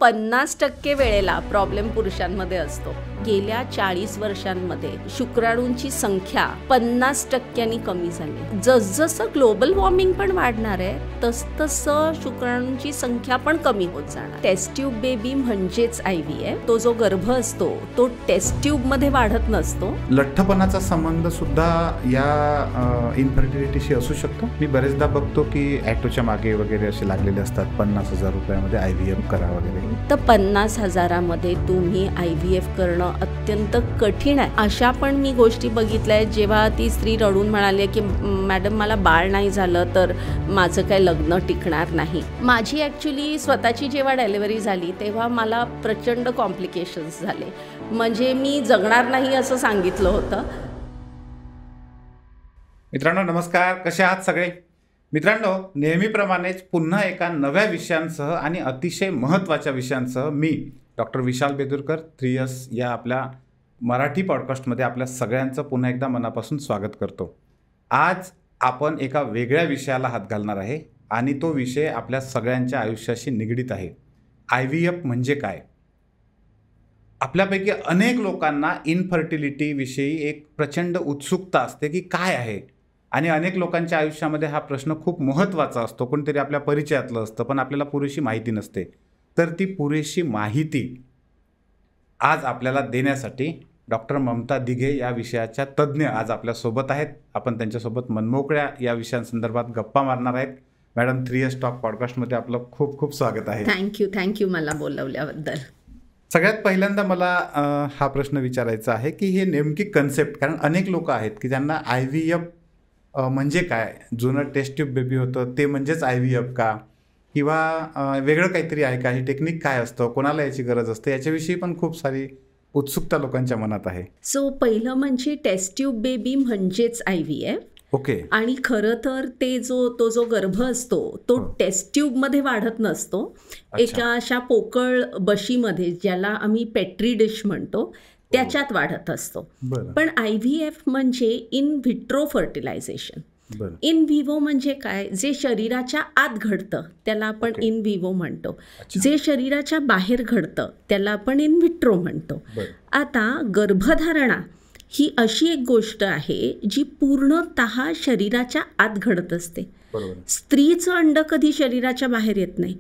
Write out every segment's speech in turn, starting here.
50% वेळेला प्रॉब्लेम पुरुषांमध्ये असतो. गेल्या 40 वर्षांमध्ये शुक्राणूंची संख्या 50% कमी झाली. जसजसं ग्लोबल वॉर्मिंग पण वाढणार आहे तसतसं शुक्राणूंची संख्या पण कमी होत जाणार. टेस्ट ट्यूब बेबी म्हणजेच IVF. तो जो गर्भ असतो तो टेस्ट ट्यूब मध्ये वाढत नसतो. लठ्ठपणाचा संबंध सुद्धा या इन्फर्टिलिटीशी असू शकतो. मी बरेचदा बघतो की ॲटोच्या मागे वगैरे असे लागलेले असतात 50,000 रुपयामध्ये IVF करा वगैरे. तर 50,000मध्ये तुम्ही IVF करणं अत्यंत कठीण आहे. अशा पण मी गोष्टी बघितल्या आहेत जेव्हा ती स्त्री रडून म्हणाली की मॅडम मला बाळ नाही झालं तर माझं काय लग्न टिकणार नाही. माझी ॲक्च्युली स्वतःची जेव्हा डिलिव्हरी झाली तेव्हा मला प्रचंड कॉम्प्लिकेशन्स झाले. म्हणजे मी जगणार नाही असं सांगितलं होतं. मित्रांनो नमस्कार, कसे आहात सगळे? मित्रांनो, नेहमीप्रमाणेच पुन्हा एका नव्या विषयांसह आणि अतिशय महत्त्वाच्या विषयांसह मी डॉक्टर विशाल बेदुरकर 3S या आपल्या मराठी पॉडकास्टमध्ये आपल्या सगळ्यांचं पुन्हा एकदा मनापासून स्वागत करतो. आज आपण एका वेगळ्या विषयाला हात घालणार आहे आणि तो विषय आपल्या सगळ्यांच्या आयुष्याशी निगडीत आहे. IVF म्हणजे काय? आपल्यापैकी अनेक लोकांना इनफर्टिलिटीविषयी एक प्रचंड उत्सुकता असते की काय आहे, आणि अनेक लोकांच्या आयुष्यामध्ये हा प्रश्न खूप महत्त्वाचा असतो. कोणतरी आपल्या परिचयातलं असतं पण आपल्याला पुरेशी माहिती नसते. तर ती पुरेशी माहिती आज आपल्याला देण्यासाठी डॉक्टर ममता दिघे या विषयाच्या तज्ज्ञ आज आपल्यासोबत आहेत. आपण त्यांच्यासोबत मनमोकळ्या या विषयांसंदर्भात गप्पा मारणार आहेत. मॅडम, 3S टॉक पॉडकास्टमध्ये आपलं खूप खूप स्वागत आहे. थँक्यू मला बोलवल्याबद्दल. सगळ्यात पहिल्यांदा मला हा प्रश्न विचारायचा आहे की हे नेमकी कन्सेप्ट, कारण अनेक लोक आहेत की ज्यांना IVF म्हणजे काय, जुनं टेस्ट ट्यूब बेबी होतं ते म्हणजेच IVF का, किंवा वेगळं काहीतरी आहे का, ही टेक्निक काय असतं, कोणाला याची गरज असते, याच्याविषयी पण खूप सारी उत्सुकता लोकांच्या मनात आहे. सो पहिलं म्हणजे टेस्ट ट्यूब बेबी म्हणजेच IVF. ओके. आणि खरं तर तो जो गर्भ असतो तो टेस्ट ट्यूब मध्ये वाढत नसतो. एका अशा पोकळ बशीमध्ये, ज्याला आम्ही पेट्री डिश म्हणतो, त्याच्यात वाढत असतो. पण IVF म्हणजे in vitro fertilisation. In vivo म्हणजे काय? जे शरीराच्या आत घडतं त्याला आपण इन व्हिवो म्हणतो. जे शरीराच्या बाहेर घडतं त्याला आपण इन व्हिट्रो म्हणतो. आता गर्भधारणा ही अशी एक गोष्ट आहे जी पूर्णतः शरीराच्या आत घडत असते. स्त्रीचं अंड कधी शरीराच्या बाहेर येत नाही.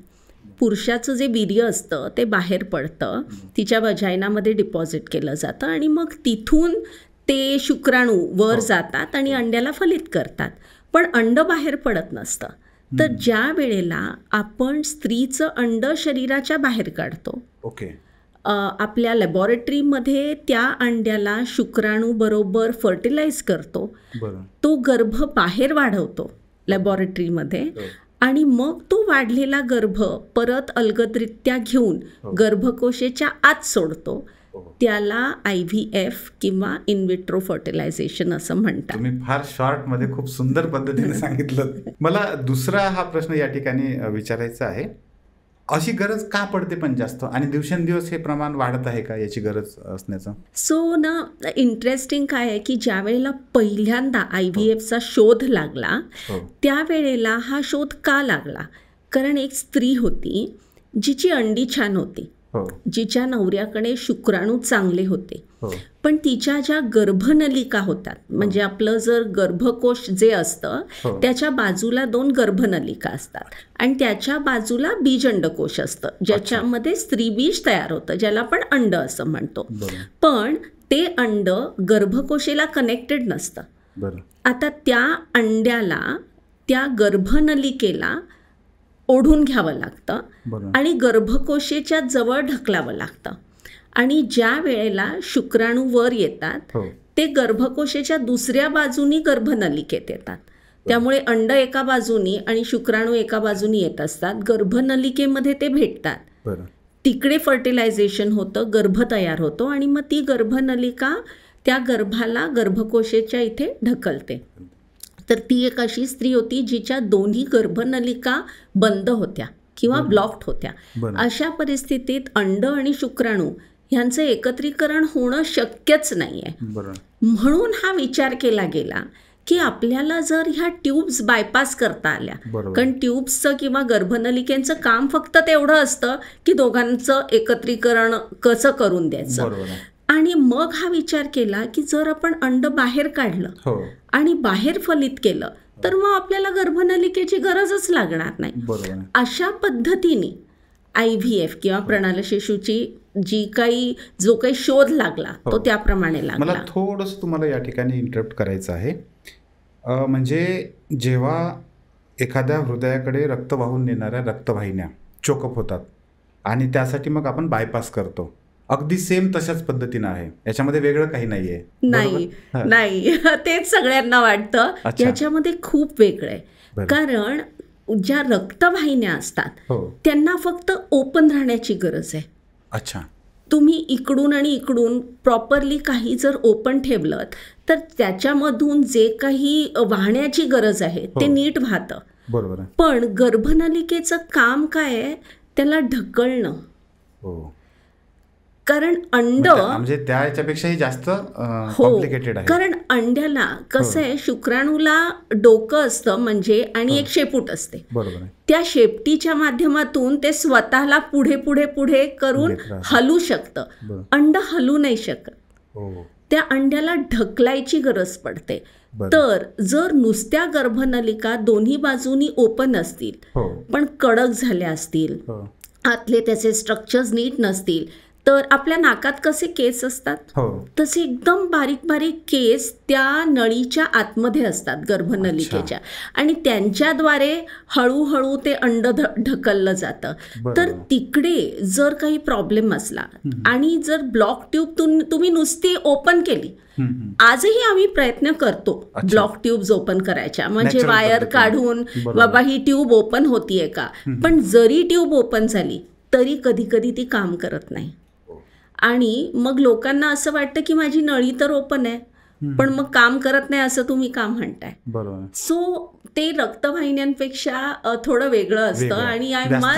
पुरुषाचं जे वीर्य असतं ते बाहेर पडतं, तिच्या वजायनामध्ये डिपॉझिट केलं जातं आणि मग तिथून ते शुक्राणू वर जातात आणि अंड्याला फलित करतात. पण अंड बाहेर पडत नसतं. तर ज्या वेळेला आपण स्त्रीचं अंड शरीराच्या बाहेर काढतो, आपल्या लॅबॉरेटरीमध्ये त्या अंड्याला शुक्राणू बरोबर फर्टिलाइज करतो, तो गर्भ बाहेर वाढवतो लॅबॉरेटरीमध्ये, आणि मग तो वाढलेला गर्भ परत अलगदरित्या घेऊन गर्भकोशेच्या आत सोडतो. त्याला IVF किंवा इन विट्रो फर्टिलायझेशन असं म्हणतात. तुम्ही फार शॉर्टमध्ये खूप सुंदर पद्धतीने सांगितलं. मला दुसरा हा प्रश्न या ठिकाणी विचारायचा आहे, अशी गरज का पडते पण जास्त, आणि दिवसेंदिवस हे प्रमाण वाढत आहे का याची गरज असण्याचं? सो ना, इंटरेस्टिंग काय आहे की ज्या वेळेला पहिल्यांदा IVFचा शोध लागला त्यावेळेला हा शोध का लागला? कारण एक स्त्री होती जिची अंडी छान होती, जिच्या नवऱ्याकडे शुक्राणू चांगले होते, पण तिच्या ज्या गर्भनलिका होतात, म्हणजे आपलं जर गर्भकोश जे असतं त्याच्या बाजूला 2 गर्भनलिका असतात आणि त्याच्या बाजूला बीजअंडकोश असतं ज्याच्यामध्ये स्त्रीबीज तयार होतं, ज्याला आपण अंड असं म्हणतो. पण ते अंड गर्भकोशेला कनेक्टेड नसतं. आता त्या अंड्याला त्या गर्भनलिकेला ओढून घ्यावं लागतं आणि गर्भकोशेच्या जवळ ढकलावं लागतं. आणि ज्या वेळेला शुक्राणू वर येतात ते गर्भकोशेच्या दुसऱ्या बाजूनी गर्भनलिकेत येतात. त्यामुळे अंड एका बाजूनी आणि शुक्राणू एका बाजूनी येत असतात. गर्भनलिकेमध्ये ते भेटतात, तिकडे फर्टिलायझेशन होतं, गर्भ तयार होतो आणि मग ती गर्भनलिका त्या गर्भाला गर्भकोशेच्या इथे ढकलते. तर ती एक अशी स्त्री होती जिच्या दोन्ही गर्भनलिका बंद होत्या किंवा ब्लॉक्ड होत्या. अशा परिस्थितीत अंड आणि शुक्राणू ह्यांचं एकत्रीकरण होणं शक्यच नाही आहे. म्हणून हा विचार केला गेला की आपल्याला जर ह्या ट्यूब्स बायपास करता आल्या, कारण ट्यूब्सचं किंवा गर्भनलिकेचं काम फक्त तेवढं असतं की दोघांचं एकत्रीकरण कसं करून द्यायचं. आणि मग हा विचार केला की जर आपण अंड बाहेर काढलं आणि बाहेर फलित केलं तर मग आपल्याला गर्भनलिकेची गरजच लागणार नाही. अशा पद्धतीने IVF किंवा प्रणालीशिशूची जो काही शोध लागला तो त्याप्रमाणे लागला. मला थोडंसं तुम्हाला या ठिकाणी इंटरप्ट करायचं आहे. म्हणजे जेव्हा एखाद्या हृदयाकडे रक्त वाहून नेणाऱ्या रक्तवाहिन्या चोकअप होतात आणि त्यासाठी मग आपण बायपास करतो, अगदी सेम तशाच पद्धतीनं आहे, याच्यामध्ये वेगळं काही नाहीये. नाही तेच सगळ्यांना वाटतं. याच्यामध्ये खूप वेगळं आहे. कारण ज्या रक्तवाहिन्या असतात त्यांना फक्त ओपन राहण्याची गरज आहे. अच्छा. तुम्ही इकडून आणि इकडून प्रॉपरली काही जर ओपन ठेवलं तर त्याच्यामधून जे काही वाहण्याची गरज आहे ते नीट वाहतं. बरोबर. पण गर्भनलिकेचं काम काय आहे, त्याला ढकलणं. कारण अंड म्हणजे त्याच्यापेक्षाही जास्त कॉम्प्लिकेटेड आहे. कारण अंड्याला कसं आहे, शुक्राणूला डोकं असतं म्हणजे आणि एक शेपूट असते. बरोबर. त्या शेपटीच्या माध्यमातून ते स्वतःला पुढे पुढे पुढे करून हलू शकतं. अंड हलू नाही शकत. त्या अंड्याला ढकलायची गरज पडते. तर जर नुसत्या गर्भनलिका दोन्ही बाजूनी ओपन असतील पण कडक झाल्या असतील, आतले त्याचे स्ट्रक्चर्स नीट नसतील, तर आपल्या नाकात कसे केस असतात तसे एकदम बारीक बारीक केस त्या नळीच्या आतमध्ये असतात गर्भनलिकेच्या, आणि त्यांच्याद्वारे हळूहळू ते अंड ढकललं जातं. तर तिकडे जर काही प्रॉब्लेम असला आणि जर ब्लॉक ट्यूब तुम्ही नुसती ओपन केली, आजही आम्ही प्रयत्न करतो ब्लॉक ट्यूब्स ओपन करायच्या, म्हणजे वायर काढून बाबा ही ट्यूब ओपन होतीये का, पण जरी ट्यूब ओपन झाली तरी कधी कधी ती काम करत नाही. आणि मग लोकांना असं वाटतं की माझी नळी तर ओपन आहे पण मग काम करत नाही असं तुम्ही का म्हणताय. बरोबर. सो ते रक्तवाहिन्यांपेक्षा थोडं वेगळं असतं आणि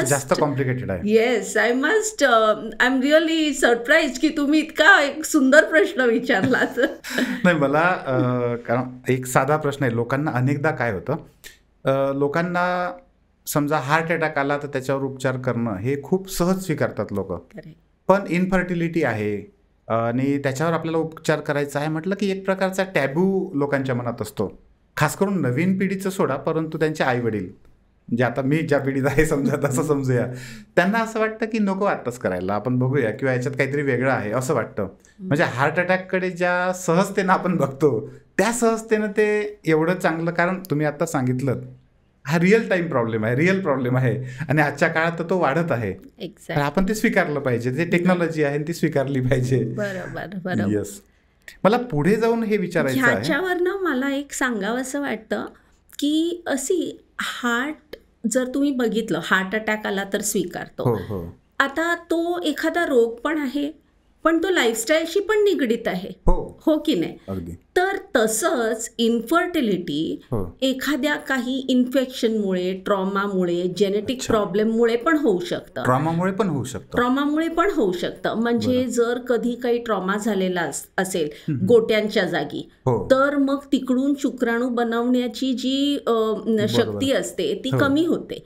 जास्त कॉम्प्लिकेटेड आहे. Yes, I am really surprise की तुम्ही इतका एक सुंदर प्रश्न विचारलात. नाही, मला कारण एक साधा प्रश्न आहे. लोकांना अनेकदा काय होतं, लोकांना समजा हार्ट अटॅक आला तर त्याच्यावर उपचार करणं हे खूप सहज स्वीकारतात लोक. पण इनफर्टिलिटी आहे आणि त्याच्यावर आपल्याला उपचार करायचा आहे म्हटलं की एक प्रकारचा टॅबू लोकांच्या मनात असतो. खास करून नवीन पिढीचं सोडा, परंतु त्यांचे आई वडील, म्हणजे आता मी ज्या पिढीत आहे समजा तसं समजूया, त्यांना असं वाटतं की नको आत्ताच करायला, आपण बघूया किंवा याच्यात काहीतरी वेगळं आहे असं वाटतं. म्हणजे हार्ट अटॅककडे ज्या सहजतेनं आपण बघतो त्या सहजतेनं ते एवढं चांगलं, कारण तुम्ही आता सांगितलं हा रिअल टाइम प्रॉब्लेम आहे, रिअल प्रॉब्लेम आहे आणि आजच्या काळात तो वाढत आहे. आपण ते स्वीकारलं पाहिजे, ते टेक्नॉलॉजी आहे ती स्वीकारली पाहिजे. बरोबर. येस. मला पुढे जाऊन हे विचारायचं आहे, ह्याच्यावरनं मला एक सांगावं असं वाटतं की अशी हार्ट जर तुम्ही बघितलं, हार्ट अटॅक आला तर स्वीकारतो. आता तो एखादा रोग पण आहे पण तो लाईफस्टाईलशी पण निगडीत आहे, हो की नाही. तर तसंच इन्फर्टिलिटी एखाद्या काही इन्फेक्शनमुळे, ट्रॉमामुळे, जेनेटिक प्रॉब्लेममुळे पण होऊ शकतं. ट्रॉमामुळे पण होऊ शकतं. म्हणजे जर कधी काही ट्रॉमा झालेला असेल गोट्यांच्या जागी, तर मग तिकडून शुक्राणू बनवण्याची जी शक्ती असते ती कमी होते.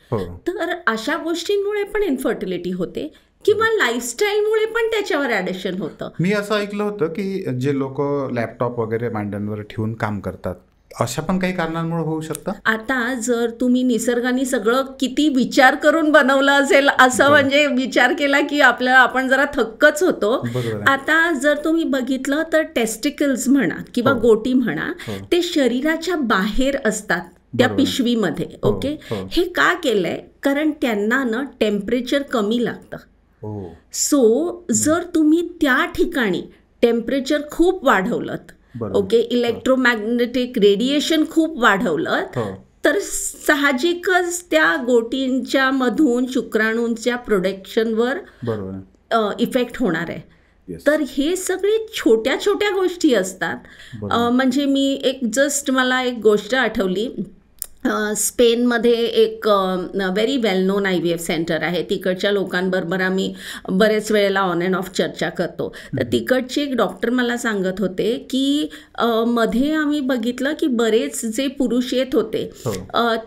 तर अशा गोष्टींमुळे पण इन्फर्टिलिटी होते किंवा लाईफस्टाईलमुळे पण त्याच्यावर ॲडिशन होतं. मी असं ऐकलं होतं की जे लोक लॅपटॉप वगैरे मांड्यांवर ठेवून काम करतात अशा पण काही कारणांमुळे होऊ शकतं. आता जर तुम्ही निसर्गाने सगळं किती विचार करून बनवलं असेल असं म्हणजे विचार केला की आपण जरा थक्कच होतो. आता जर तुम्ही बघितलं तर टेस्टिकल्स म्हणा किंवा गोटी म्हणा, ते शरीराच्या बाहेर असतात त्या पिशवीमध्ये. ओके, हे का केलंय, कारण त्यांना ना टेम्परेचर कमी लागतं. सो जर तुम्ही त्या ठिकाणी टेम्परेचर खूप वाढवलं, ओके, इलेक्ट्रोमॅग्नेटिक रेडिएशन खूप वाढवलं, तर साहजिकच त्या गोटींच्या मधून शुक्राणूंच्या प्रोडक्शनवर इफेक्ट होणार आहे. तर हे सगळे छोट्या छोट्या गोष्टी असतात. म्हणजे मला एक गोष्ट आठवली स्पेनमध्ये एक व्हेरी वेल नोन IVF सेंटर आहे. तिकडच्या लोकांबरोबर आम्ही बरेच वेळेला ऑन अँड ऑफ चर्चा करतो. तर तिकडचे एक डॉक्टर मला सांगत होते की मध्ये आम्ही बघितलं की बरेच जे पुरुष येत होते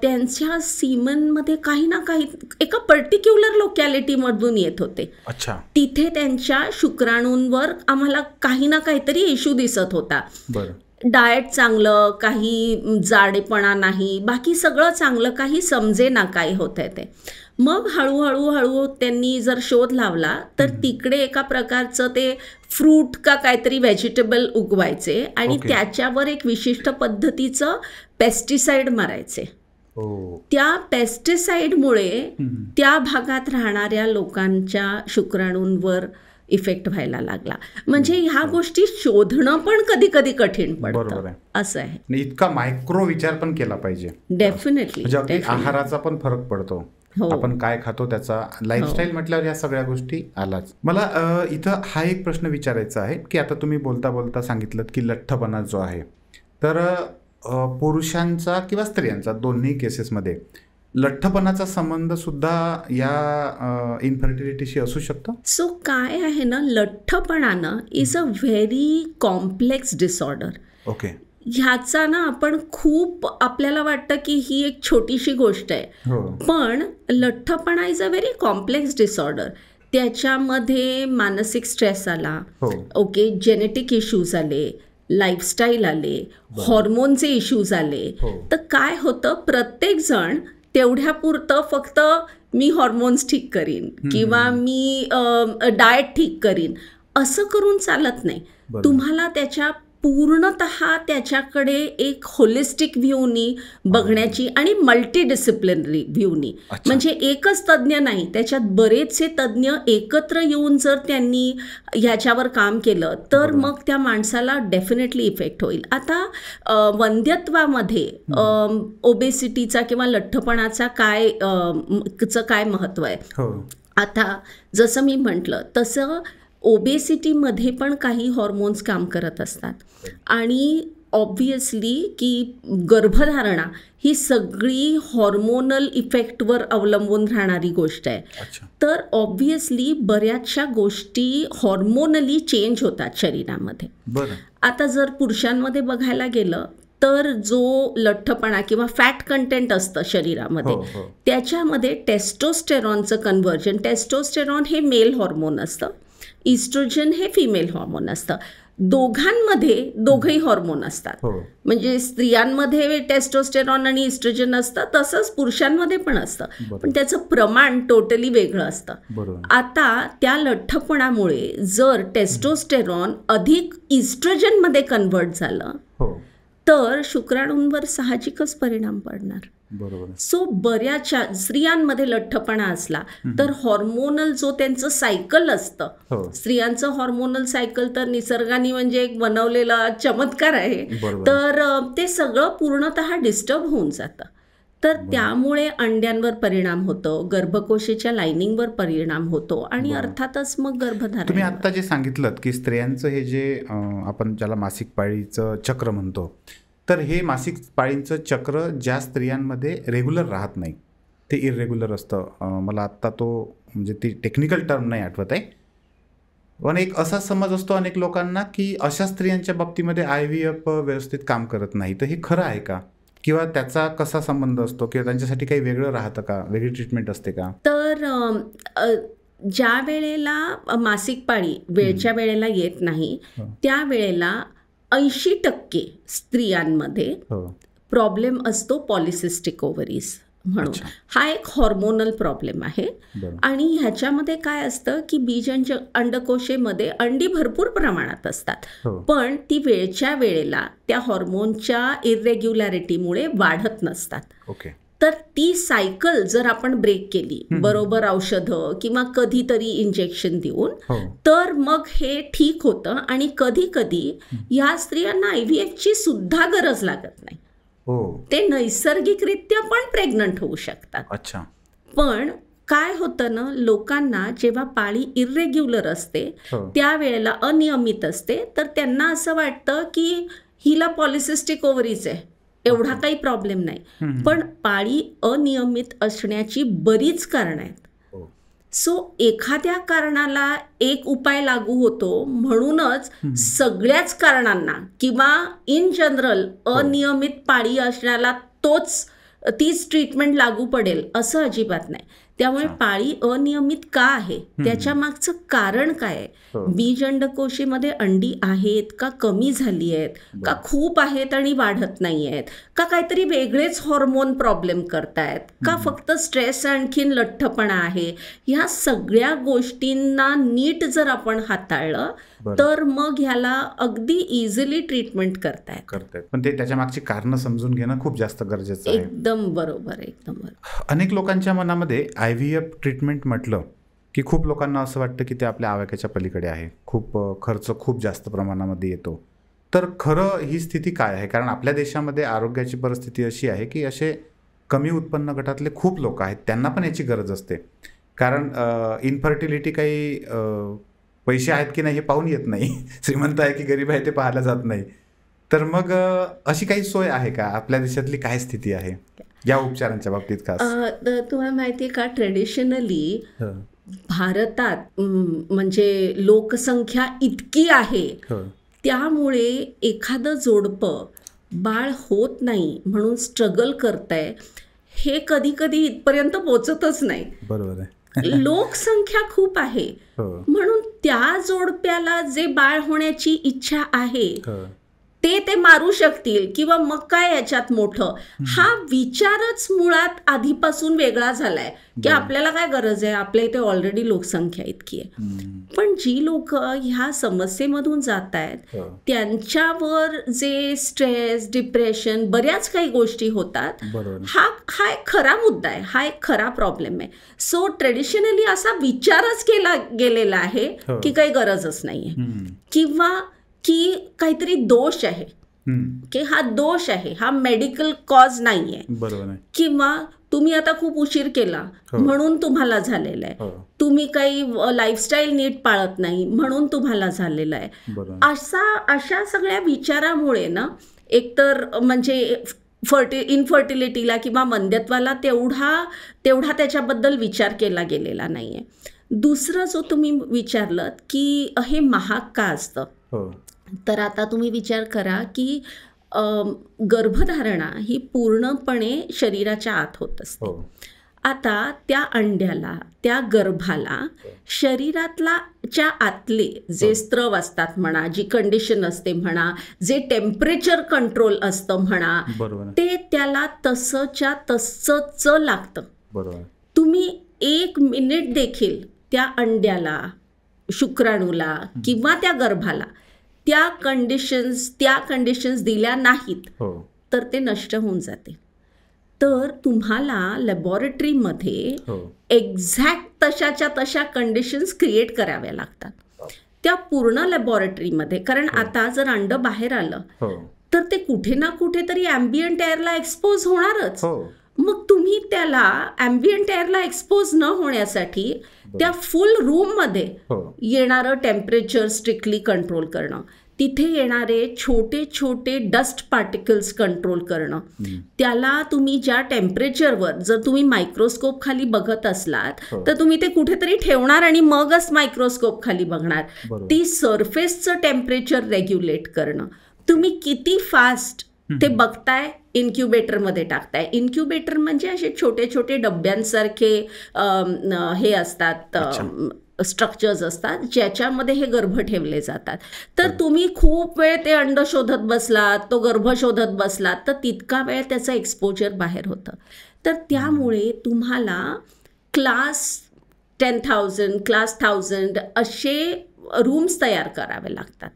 त्यांच्या सीमनमध्ये काही ना काही एका पर्टिक्युलर लोकॅलिटीमधून येत होते. अच्छा. तिथे त्यांच्या शुक्राणूंवर आम्हाला काही ना काहीतरी इश्यू दिसत होता. बरं. डाएट चांगलं, काही जाडेपणा नाही, बाकी सगळं चांगलं, काही समजे ना काय होतंय ते. मग हळूहळू त्यांनी जर शोध लावला तर तिकडे एका प्रकारचं ते फ्रूट का काहीतरी व्हेजिटेबल उगवायचे आणि त्याच्यावर एक विशिष्ट पद्धतीचं पेस्टिसाइड मारायचे. त्या पेस्टिसाइडमुळे त्या भागात राहणाऱ्या लोकांच्या शुक्राणूंवर इफेक्ट व्हायला लागला. म्हणजे ह्या गोष्टी शोधणं पण कधी कधी कठीण पडतं. असं आहे. इतका मायक्रो विचार पण केला पाहिजे. डेफिनेटली. आहाराचा पण फरक पडतो. आपण काय खातो त्याचा, लाईफस्टाईल म्हटल्यावर या सगळ्या गोष्टी आलाच. मला इथं हा एक प्रश्न विचारायचा आहे की आता तुम्ही बोलता बोलता सांगितलं की लठ्ठपणा जो आहे तर पुरुषांचा किंवा स्त्रियांचा दोन्ही केसेसमध्ये लठ्ठपणाचा संबंध सुद्धा या इन्फर्टिलिटीशी असू शकतो. सो काय आहे ना, लठ्ठपणानं is a very complex disorder. Okay. ह्याचा ना आपण खूप आपल्याला वाटतं की ही एक छोटीशी गोष्ट आहे, पण लठ्ठपणा is a very complex disorder. त्याच्यामध्ये मानसिक स्ट्रेस आला, ओके, जेनेटिक इश्यूज आले, लाईफस्टाईल आले, हॉर्मोनचे इश्यूज आले, तर काय होतं, प्रत्येक जण तेवढ्यापुरतं फक्त मी हॉर्मोन्स ठीक करीन किंवा मी डाएट ठीक करीन असं करून चालत नाही. तुम्हाला त्याच्या पूर्णतः त्याच्याकडे एक होलिस्टिक व्ह्यूनी बघण्याची आणि मल्टीडिसिप्लिनरी व्ह्यूनी, म्हणजे एकच तज्ज्ञ नाही, त्याच्यात बरेचसे तज्ज्ञ एकत्र येऊन जर त्यांनी ह्याच्यावर काम केलं तर मग त्या माणसाला डेफिनेटली इफेक्ट होईल. आता वंध्यत्वामध्ये ओबेसिटीचा किंवा लठ्ठपणाचा काय महत्त्व आहे. आता जसं मी म्हटलं तसं ओबेसिटीमध्ये पण काही हॉर्मोन्स काम करत असतात आणि ऑब्व्हियसली की गर्भधारणा ही सगळी हॉर्मोनल इफेक्टवर अवलंबून राहणारी गोष्ट आहे. तर ऑब्व्हियसली बऱ्याचशा गोष्टी हॉर्मोनली चेंज होतात शरीरामध्ये. आता जर पुरुषांमध्ये बघायला गेलं तर जो लठ्ठपणा किंवा फॅट कंटेंट असतं शरीरामध्ये त्याच्यामध्ये टेस्टोस्टेरॉनचं कन्व्हर्जन, टेस्टोस्टेरॉन हे मेल हॉर्मोन असतं, इस्ट्रोजन हे फिमेल हॉर्मोन असतं. दोघांमध्ये दोघंही हॉर्मोन असतात. म्हणजे स्त्रियांमध्ये टेस्टोस्टेरॉन आणि इस्ट्रोजन असतं, तसंच पुरुषांमध्ये पण असतं, पण त्याचं प्रमाण टोटली वेगळं असतं. आता त्या लठ्ठपणामुळे जर टेस्टोस्टेरॉन अधिक इस्ट्रोजनमध्ये कन्व्हर्ट झालं तर शुक्राणूंवर साहजिकच परिणाम पडणार. सो बऱ्याचशा स्त्रियांमध्ये लठ्ठपणा असला तर हॉर्मोनल जो त्यांचं सायकल असतं, स्त्रियांचं हॉर्मोनल सायकल तर निसर्गाने म्हणजे एक बनवलेला चमत्कार आहे, तर ते सगळं पूर्णतः डिस्टर्ब होऊन जातं. तर त्यामुळे अंड्यांवर परिणाम होतो, गर्भकोशाच्या लाइनिंगवर परिणाम होतो आणि अर्थातच मग गर्भधारणा. तुम्ही आता जे सांगितलं की स्त्रियांचं हे जे आपण ज्याला मासिक पाळीचं चक्र म्हणतो, तर हे मासिक पाळींचं चक्र ज्या स्त्रियांमध्ये रेग्युलर राहत नाही ते इरेग्युलर असतं. मला आत्ता तो म्हणजे ती टेक्निकल टर्म नाही आठवत आहे, पण एक असा समज असतो अनेक लोकांना की अशा स्त्रियांच्या बाबतीमध्ये IVF व्यवस्थित काम करत नाही. तर हे खरं आहे का, किंवा त्याचा कसा संबंध असतो, किंवा त्यांच्यासाठी काही वेगळं राहतं का, वेगळी ट्रीटमेंट असते का? तर ज्या वेळेला मासिक पाळी वेळच्या वेळेला येत नाही त्या वेळेला 80% स्त्रियांमध्ये प्रॉब्लेम असतो पॉलिसिस्टिक ओव्हरीज म्हणून. हा एक हॉर्मोनल प्रॉब्लेम आहे आणि ह्याच्यामध्ये काय असतं की बीज अंडकोशेमध्ये अंडी भरपूर प्रमाणात असतात, पण ती वेळच्या वेळेला त्या हॉर्मोनच्या इरेग्युलॅरिटीमुळे वाढत नसतात. तर ती सायकल जर आपण ब्रेक केली बरोबर औषधं किंवा कधीतरी इंजेक्शन देऊन तर मग हे ठीक होतं आणि कधी कधी या स्त्रियांना IVFची सुद्धा गरज लागत नाही. ते नैसर्गिकरित्या पण प्रेग्नंट होऊ शकतात. पण काय होतं ना, लोकांना जेव्हा पाळी इरेग्युलर असते त्यावेळेला अनियमित असते तर त्यांना असं वाटतं की हिला पॉलिसिस्टिक ओव्हरीज आहे एवढा काही प्रॉब्लेम नाही. पण पाळी अनियमित असण्याची बरीच कारणं आहेत. सो एखाद्या कारणाला एक उपाय लागू होतो म्हणूनच सगळ्याच कारणांना किंवा इन जनरल अनियमित पाळी असण्याला तीच ट्रीटमेंट लागू पडेल असं अजिबात नाही. त्यामुळे पाळी अनियमित का आहे त्याच्या मागचं कारण काय आहे? बीज अंडकोशीमध्ये अंडी आहेत का कमी झाली आहेत का खूप आहेत आणि वाढत नाही आहेत का काहीतरी वेगळेच हॉर्मोन प्रॉब्लेम करतायत का फक्त स्ट्रेस आणखीन लठ्ठपणा आहे? ह्या सगळ्या गोष्टींना नीट जर आपण हाताळलं तर मग ह्याला अगदी इझिली ट्रीटमेंट करतायत. पण ते त्याच्या मागची कारणं समजून घेणं खूप जास्त गरजेचं आहे. एकदम बरोबर, एकदम बरोबर. अनेक लोकांच्या मनामध्ये IVF ट्रीटमेंट म्हटलं की खूप लोकांना असं वाटतं की ते आपल्या आवाक्याच्या पलीकडे आहे, खूप खर्च खूप जास्त प्रमाणामध्ये येतो. तर खरं ही स्थिती काय आहे? कारण आपल्या देशामध्ये आरोग्याची परिस्थिती अशी आहे की असे कमी उत्पन्न गटातले खूप लोक आहेत, त्यांना पण याची गरज असते. कारण इन्फर्टिलिटी काही पैसे आहेत की नाही हे पाहून येत नाही, श्रीमंत आहे की गरीब आहे ते पाहायला जात नाही. तर मग अशी काही सोय आहे का? आपल्या देशातली काय स्थिती आहे या उपचारांच्या बाबतीत? खास तुम्हाला माहिती आहे का, ट्रेडिशनली भारतात म्हणजे लोकसंख्या इतकी आहे त्यामुळे एखादं जोडपं बाळ होत नाही म्हणून स्ट्रगल करतंय हे कधी कधी इथपर्यंत पोचतच नाही. बरोबर आहे. लोकसंख्या खूप आहे म्हणून त्या जोडप्याला जे बाळ होण्याची इच्छा आहे ते मारू शकतील किंवा मग काय याच्यात मोठं, हा विचारच मुळात आधीपासून वेगळा झालाय की आपल्याला काय गरज आहे, आपल्या इथे ऑलरेडी लोकसंख्या इतकी आहे. पण जी लोक ह्या समस्येमधून जात आहेत त्यांच्यावर जे स्ट्रेस, डिप्रेशन, बऱ्याच काही गोष्टी होतात, हा एक खरा मुद्दा आहे, हा एक खरा प्रॉब्लेम आहे. सो ट्रेडिशनली असा विचारच केला गेलेला आहे की काही गरजच नाहीये किंवा की काहीतरी दोष आहे की हा दोष आहे, हा मेडिकल कॉज नाहीये. बरोबर. किंवा तुम्ही आता खूप उशीर केला म्हणून तुम्हाला झालेला आहे, तुम्ही काही लाईफस्टाईल नीट पाळत नाही म्हणून तुम्हाला झालेलं आहे. अशा सगळ्या विचारामुळे ना एकतर म्हणजे इन्फर्टिलिटीला किंवा मंद्यत्वाला तेवढा त्याच्याबद्दल विचार केला गेलेला नाहीये. दुसरं जो तुम्ही विचारलं की हे महाग का असतं, तर आता तुम्ही विचार करा की गर्भधारणा ही पूर्णपणे शरीराच्या आत होत असते. आता त्या अंड्याला, त्या गर्भाला शरीरातल्या आतले जे स्त्रव असतात म्हणा, जी कंडिशन असते म्हणा, जे टेम्परेचर कंट्रोल असतं म्हणा, ते त्याला तसंच्या तसंच लागतं. तुम्ही 1 मिनिट देखील त्या अंड्याला, शुक्राणूला किंवा त्या गर्भाला त्या कंडिशन्स दिल्या नाहीत तर ते नष्ट होऊन जाते. तर तुम्हाला लॅबॉरेटरीमध्ये एक्झॅक्ट तशाच्या तशा कंडिशन्स क्रिएट कराव्या लागतात त्या पूर्ण लॅबॉरेटरीमध्ये. कारण आता जर अंड बाहेर आलं तर ते कुठे ना कुठेतरी ॲम्बियंट एअरला एक्सपोज होणारच. मग तुम्ही त्याला ॲम्बियंट एअरला एक्सपोज न होण्यासाठी त्या फुल रूममध्ये येणारं टेम्परेचर स्ट्रिक्टली कंट्रोल करणं, तिथे येणारे छोटे छोटे डस्ट पार्टिकल्स कंट्रोल करणं, त्याला तुम्ही ज्या टेम्परेचरवर जर तुम्ही मायक्रोस्कोप खाली बघत असलात तर तुम्ही ते कुठेतरी ठेवणार आणि मगच मायक्रोस्कोप खाली बघणार. ती सरफेसचं टेम्परेचर रेग्युलेट करणं, तुम्ही किती फास्ट ते बघताय, इन्क्युबेटरमध्ये टाकताय. इन्क्युबेटर म्हणजे असे छोटे छोटे डब्यांसारखे हे असतात, स्ट्रक्चर्स असतात ज्याच्यामध्ये हे गर्भ ठेवले जातात. तर तुम्ही खूप वेळ ते अंड शोधत बसलात, तो गर्भ शोधत बसलात तर तितका वेळ त्याचं एक्सपोजर बाहेर होतं. तर त्यामुळे तुम्हाला क्लास 10,000, क्लास 1000 असे रूम्स तयार करावे लागतात.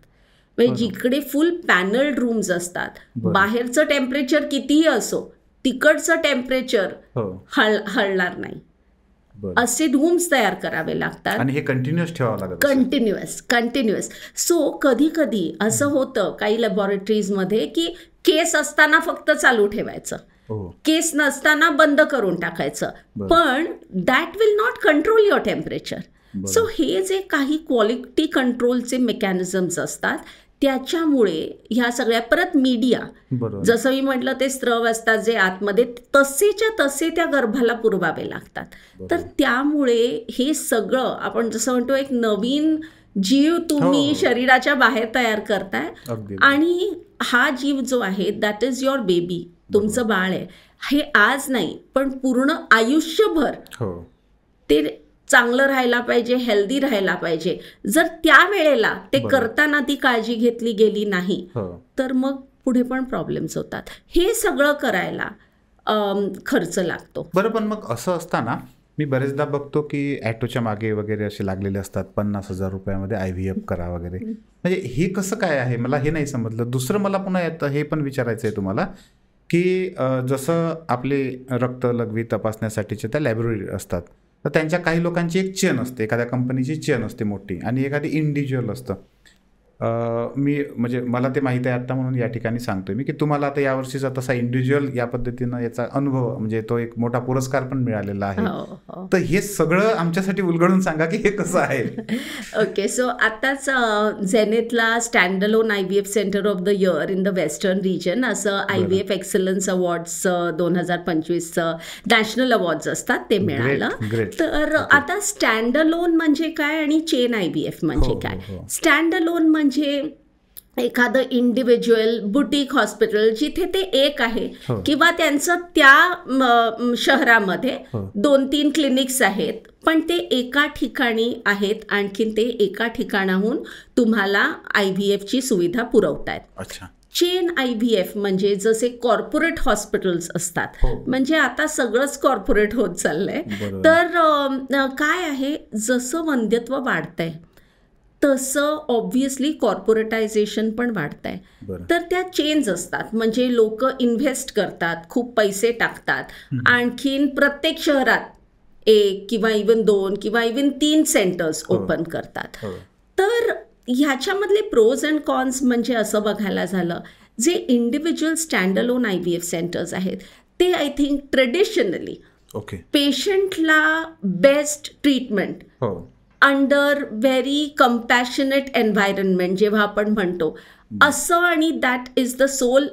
म्हणजे जिकडे फुल पॅनल्ड रूम्स असतात, बाहेरचं टेम्परेचर कितीही असो तिकडचं टेम्परेचर हलणार नाही असे रूम्स तयार करावे लागतात. आणि हे कंटिन्युअस ठेवावं लागतं. कंटिन्युअस. सो कधी कधी असं होतं काही लॅबॉरेटरीजमध्ये की केस असताना फक्त चालू ठेवायचं, केस नसताना बंद करून टाकायचं, पण that will not control your temperature. So हे जे काही क्वालिटी कंट्रोलचे मेकॅनिझम्स असतात त्याच्यामुळे ह्या सगळ्या परत मीडिया, जसं मी म्हटलं ते स्त्रव असतात जे आतमध्ये, तसेच्या तसे त्या गर्भाला पुरवावे लागतात. तर त्यामुळे हे सगळं आपण जसं म्हणतो एक नवीन जीव तुम्ही शरीराच्या बाहेर तयार करताय, आणि हा जीव जो आहे दॅट इज युअर बेबी, तुमचं बाळ आहे. हे आज नाही पण पूर्ण आयुष्यभर ते चांगलं राहायला पाहिजे, हेल्दी राहायला पाहिजे. जर त्या वेळेला ते करताना ती काळजी घेतली गेली नाही तर मग पुढे पण प्रॉब्लेम्स होतात. हे सगळं करायला खर्च लागतो. बरं, पण मग असं असताना मी बरेचदा बघतो की ॲटोच्या मागे वगैरे असे लागलेले असतात, 50,000 रुपयामध्ये IVF करा वगैरे. म्हणजे हे कसं काय आहे, मला हे नाही समजलं. दुसरं मला पुन्हा येतं हे पण विचारायचं आहे तुम्हाला की जसं आपले रक्त लघवी तपासण्यासाठीच्या त्या लॅबोरेटरी असतात, तर त्यांच्या काही लोकांची एक चेन असते, एखाद्या कंपनीची चेन असते मोठी, आणि एखादी इंडिव्हिज्युअल असतं. मी म्हणजे मला ते माहीत आहे आत्ता म्हणून या ठिकाणी सांगतोय मी की तुम्हाला आता यावर्षीचा तसा इंडिव्हिज्युअल या पद्धतीनं याचा अनुभव म्हणजे तो एक मोठा पुरस्कार पण मिळालेला आहे. तर हे सगळं आमच्यासाठी उलगडून सांगा की हे कसं आहे. ओके, सो आताच झेनेथला stand alone IVF centre of the year in the western region असं IVF excellence awards 2025 national awards असतात ते मिळालं. तर आता स्टँड अलोन म्हणजे काय आणि चेन IVF म्हणजे काय. स्टँड अलोन म्हणजे एखादं इंडिव्हिज्युअल बुटीक हॉस्पिटल जिथे ते एक आहे किंवा त्यांचं त्या शहरामध्ये 2-3 क्लिनिक्स आहेत, पण ते एका ठिकाणी आहेत, आणखीन ते एका ठिकाणाहून तुम्हाला IVF ची सुविधा पुरवतायत. चेन IVF म्हणजे जसे कॉर्पोरेट हॉस्पिटल्स असतात, म्हणजे आता सगळंच कॉर्पोरेट होत चाललंय. तर काय आहे, जसं वंध्यत्व वाढतंय तसं ऑब्व्हियसली कॉर्पोरेटायझेशन पण वाढत आहे. तर त्या चेन्स असतात, म्हणजे लोक इन्व्हेस्ट करतात, खूप पैसे टाकतात, आणखीन प्रत्येक शहरात 1 किंवा इवन 2 किंवा इवन 3 सेंटर्स ओपन करतात. तर ह्याच्यामधले प्रोज अँड कॉन्स म्हणजे असं बघायला झालं, जे individual stand alone IVF centres आहेत ते आय थिंक ट्रेडिशनली पेशंटला best treatment under very compassionate environment जेव्हा आपण म्हणतो असं, आणि दॅट इज द सोल,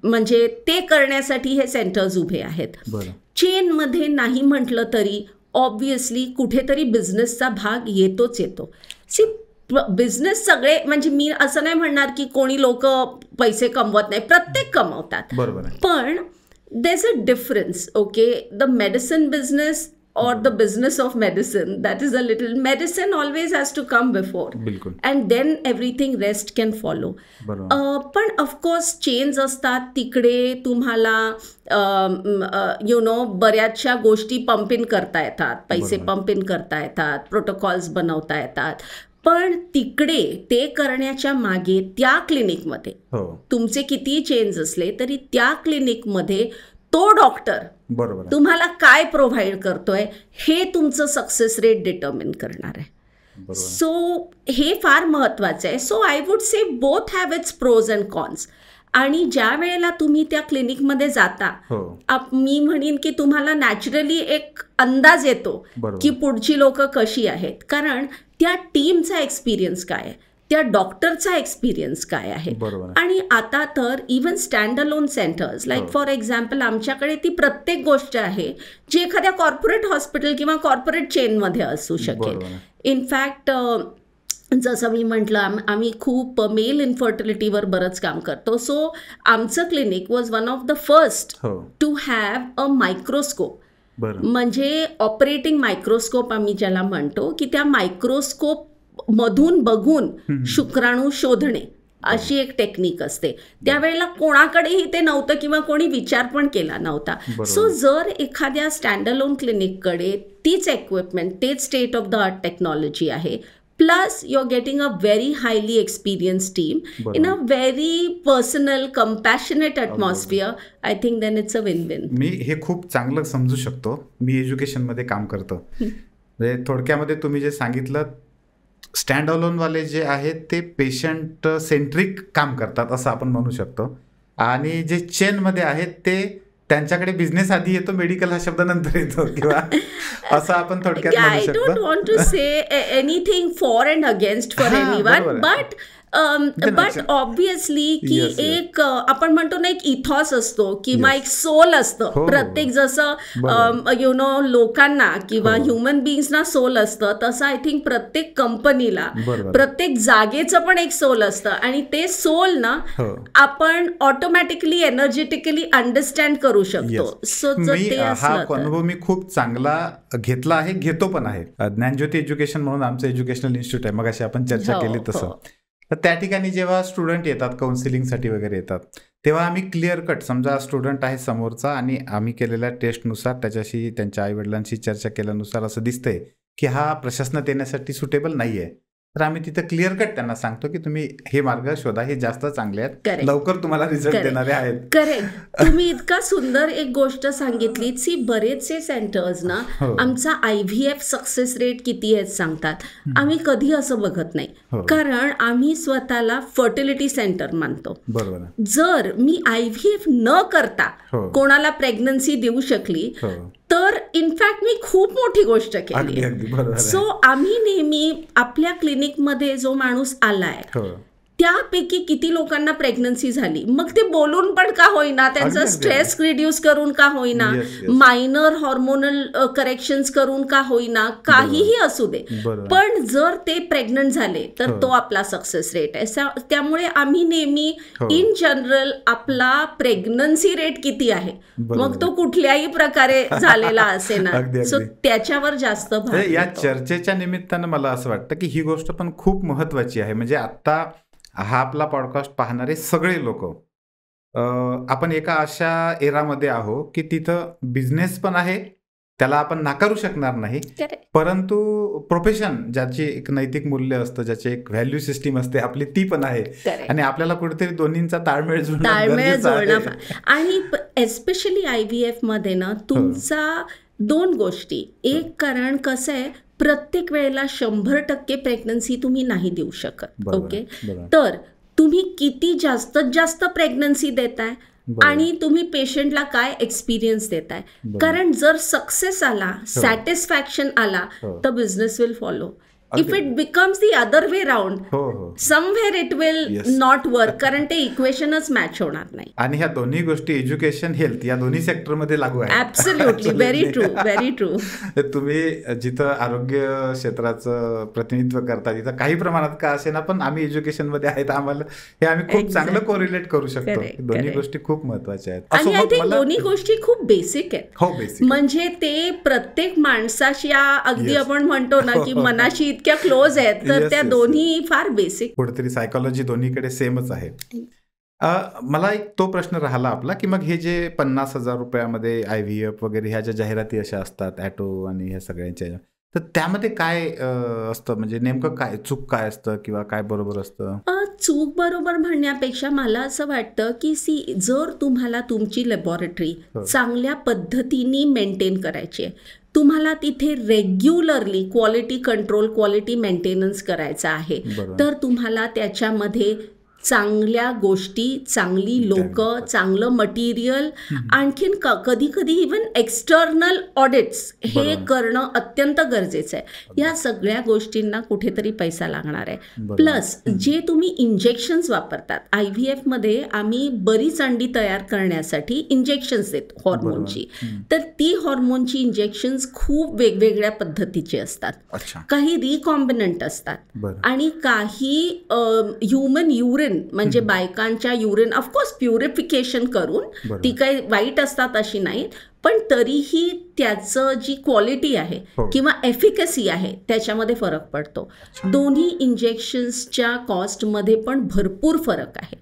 म्हणजे ते करण्यासाठी हे सेंटर्स उभे आहेत. चेनमध्ये नाही म्हटलं तरी ऑब्व्हियसली कुठेतरी बिझनेसचा भाग येतोच येतो. सी बिझनेस सगळे, म्हणजे मी असं नाही म्हणणार की कोणी लोक पैसे कमवत नाही, प्रत्येक कमवतात, पण there is a difference. Okay, the medicine business or the business of medicine, that is a little, medicine always has to come before and then everything rest can follow. पण of course chains असतात, तिकडे तुम्हाला बऱ्याचशा गोष्टी pump in करता येतात, पैसे pump in करता येतात, प्रोटोकॉल्स बनवता येतात. पण तिकडे ते करण्याच्या मागे त्या क्लिनिकमध्ये तुमचे किती चेन्स असले तरी त्या क्लिनिकमध्ये तो डॉक्टर तुम्हाला काय प्रोव्हाइड करतोय हे तुमचं सक्सेस रेट डिटर्मिन करणार आहे. सो हे फार महत्वाचं आहे. So I would say both have its pros and cons. आणि ज्या वेळेला तुम्ही त्या क्लिनिकमध्ये जाता, मी म्हणेन की तुम्हाला नॅचरली एक अंदाज येतो की पुढची लोक कशी आहेत, कारण त्या टीमचा एक्सपिरियन्स काय आहे, त्या डॉक्टरचा एक्सपिरियन्स काय आहे. आणि आता तर even stand alone centres like for example आमच्याकडे ती प्रत्येक गोष्ट आहे जी एखाद्या कॉर्पोरेट हॉस्पिटल किंवा कॉर्पोरेट चेनमध्ये असू शकेल. इनफॅक्ट जसं मी म्हटलं, आम्ही खूप मेल इन्फर्टिलिटीवर बरंच काम करतो. सो आमचं clinic was one of the first to have a microscope, म्हणजे ऑपरेटिंग मायक्रोस्कोप आम्ही ज्याला म्हणतो, की त्या मायक्रोस्कोप मधून बघून शुक्राणू शोधणे अशी एक टेक्निक असते. त्यावेळेला कोणाकडेही ते नव्हतं किंवा कोणी विचार पण केला नव्हता. सो जर एखाद्या स्टँड अलोन क्लिनिककडे तीच इक्विपमेंट, तेच state of the art technology आहे, plus you are getting a very highly experience team in a very personal compassionate atmosphere, I think then it's a win win. मी हे खूप चांगलं समजू शकतो. मी एज्युकेशनमध्ये काम करतो. थोडक्यामध्ये तुम्ही जे सांगितलं, स्टँड अलोनवाले जे आहेत ते पेशंट सेंट्रिक काम करतात असं आपण म्हणू शकतो, आणि जे चेनमध्ये आहेत ते त्यांच्याकडे बिझनेस आधी येतो, मेडिकल हा शब्द नंतर येतो, किंवा असं आपण थोडक्यात म्हणू शकतो. I don't want to say anything for and against for anyone, but but obviously की एक आपण म्हणतो ना एक इथॉस असतो किंवा एक सोल असतं प्रत्येक, जसं यु नो लोकांना किंवा ह्युमन बिईंग्सना सोल असतं, तसं आय थिंक प्रत्येक कंपनीला प्रत्येक जागेचं पण एक सोल असतं आणि ते सोल ना आपण ऑटोमॅटिकली एनर्जेटिकली अंडरस्टँड करू शकतो. सो हा अनुभव मी खूप चांगला घेतला आहे, घेतो पण आहे. ज्ञानज्योती एज्युकेशन म्हणून आमचं एज्युकेशनल इन्स्टिट्यूट आहे, मगाशी आपण चर्चा केली तसं. तर त्या ठिकाणी जेव्हा स्टुडंट येतात काउन्सिलिंगसाठी वगैरे येतात, तेव्हा आम्ही क्लिअर कट, समजा स्टुडंट आहे समोरचा आणि आम्ही केलेल्या टेस्टनुसार त्याच्याशी त्यांच्या आईवडिलांशी चर्चा केल्यानुसार असं दिसतंय की हा प्रशासनात येण्यासाठी सुटेबल नाही आहे, तर आम्ही तिथं क्लिअर कट त्यांना सांगतो की तुम्ही हे मार्ग शोधा, हे जास्त चांगले आहेत, लवकर तुम्हाला रिझल्ट देणारे आहेत. करेक्ट. तुम्ही इतका सुंदर एक गोष्ट सांगितली. सी बरेचसे सेंटर्स ना आमचा IVF सक्सेस रेट किती आहेत सांगतात, आम्ही कधी असं बघत नाही, कारण आम्ही स्वतःला फर्टिलिटी सेंटर मानतो. बरोबर. जर मी IVF न करता कोणाला प्रेग्नन्सी देऊ शकली तर इनफॅक्ट मी खूप मोठी गोष्ट केली. सो आम्ही नेहमी आपल्या क्लिनिकमध्ये जो माणूस आलाय त्यापैकी किती लोकांना प्रेग्नन्सी झाली, मग ते बोलून पण का होईना, त्यांचा स्ट्रेस रिड्यूस करून का होईना, मायनर हॉर्मोनल करेक्शन्स करून का होईना, काहीही असू दे, पण जर ते प्रेग्नंट झाले तर तो आपला सक्सेस रेट आहे. त्यामुळे आम्ही नेहमी इन जनरल आपला प्रेग्नन्सी रेट किती आहे, मग तो कुठल्याही प्रकारे झालेला असे ना, सो त्याच्यावर जास्त भर. या चर्चेच्या निमित्तानं मला असं वाटतं की ही गोष्ट पण खूप महत्वाची आहे. म्हणजे आता हा आपला पॉडकास्ट पाहणारे सगळे लोक, आपण एका अशा एरामध्ये आहो की तिथं बिझनेस पण आहे, त्याला आपण नाकारू शकणार नाही, परंतु प्रोफेशन ज्याची एक नैतिक मूल्य असतं, ज्याची एक व्हॅल्यू सिस्टीम असते आपली, ती पण आहे, आणि आपल्याला कुठेतरी दोन्हींचा ताळमेळ जुळणं. आणि एस्पेशली IVF मध्ये ना तुमचा दोन गोष्टी, एक कारण कसं आहे प्रत्येक वेळेला 100% प्रेग्नन्सी तुम्ही नाही देऊ शकत. ओके, तर तुम्ही किती जास्तीत जास्त प्रेग्नन्सी देताय आणि तुम्ही पेशंटला काय एक्सपिरियन्स देताय, कारण जर सक्सेस आला, सॅटिस्फॅक्शन आला तर business will follow. If it becomes the other way round, somewhere it will not work, कारण ते इक्वेशनच मॅच होणार नाही. आणि ह्या दोन्ही गोष्टी एज्युकेशन, हेल्थ या दोन्ही सेक्टरमध्ये लागू आहे. Absolutely, very true, very true. तुम्ही जिथं आरोग्य क्षेत्राचं प्रतिनिधित्व करता तिथं काही प्रमाणात का असेना, पण आम्ही एज्युकेशन मध्ये आहेत, आम्हाला हे आम्ही खूप चांगलं कोरिलेट करू शकतो. दोन्ही गोष्टी खूप महत्वाच्या आहेत. आणि आय थिंक दोन्ही गोष्टी खूप बेसिक आहेत. हो, बेसिक. म्हणजे ते प्रत्येक माणसाशी अगदी आपण म्हणतो ना की मनाशी इतक्या क्लोज आहेत, तर त्या दोन्ही फार बेसिक. कुठेतरी सायकोलॉजी दोन्हीकडे सेमच आहे. मला एक तो प्रश्न राहिला आपला की मग हे जे 50,000 रुपयामध्ये IVF वगैरे ह्या ज्या जाहिराती अशा असतात, ॲटो आणि ह्या सगळ्यांच्या, तर त्यामध्ये काय असतं, म्हणजे नेमकं काय चूक काय असतं किंवा काय बरोबर असतं? चूक बरोबर म्हणण्यापेक्षा मला असं वाटतं की जर तुम्हाला तुमची लॅबॉरेटरी चांगल्या पद्धतीने मेंटेन करायची आहे, तुम्हाला तिथे regularly quality control, quality maintenance करायचा आहे, तर तुम्हाला त्याच्यामध्ये चांगल्या गोष्टी, चांगली लोक, चांगलं मटेरियल, आणखीन कधी कधी इव्हन एक्सटर्नल ऑडिट्स हे करणं अत्यंत गरजेचं आहे. या सगळ्या गोष्टींना कुठेतरी पैसा लागणार आहे. प्लस जे तुम्ही इंजेक्शन्स वापरतात, IVF मध्ये आम्ही बरीच अंडी तयार करण्यासाठी इंजेक्शन्स देतो हॉर्मोनची, तर ती हॉर्मोनची इंजेक्शन्स खूप वेगवेगळ्या पद्धतीची असतात. काही रिकॉम्बिनंट असतात आणि काही ह्युमन युरिन, म्हणजे बायकांच्या युरिन ऑफकोर्स प्युरिफिकेशन करून, ती काही वाईट असतात अशी नाही, पण तरीही त्याचं जी क्वालिटी आहे किंवा एफिकसी आहे त्याच्यामध्ये फरक पडतो. दोन्ही इंजेक्शन्सच्या कॉस्टमध्ये पण भरपूर फरक आहे.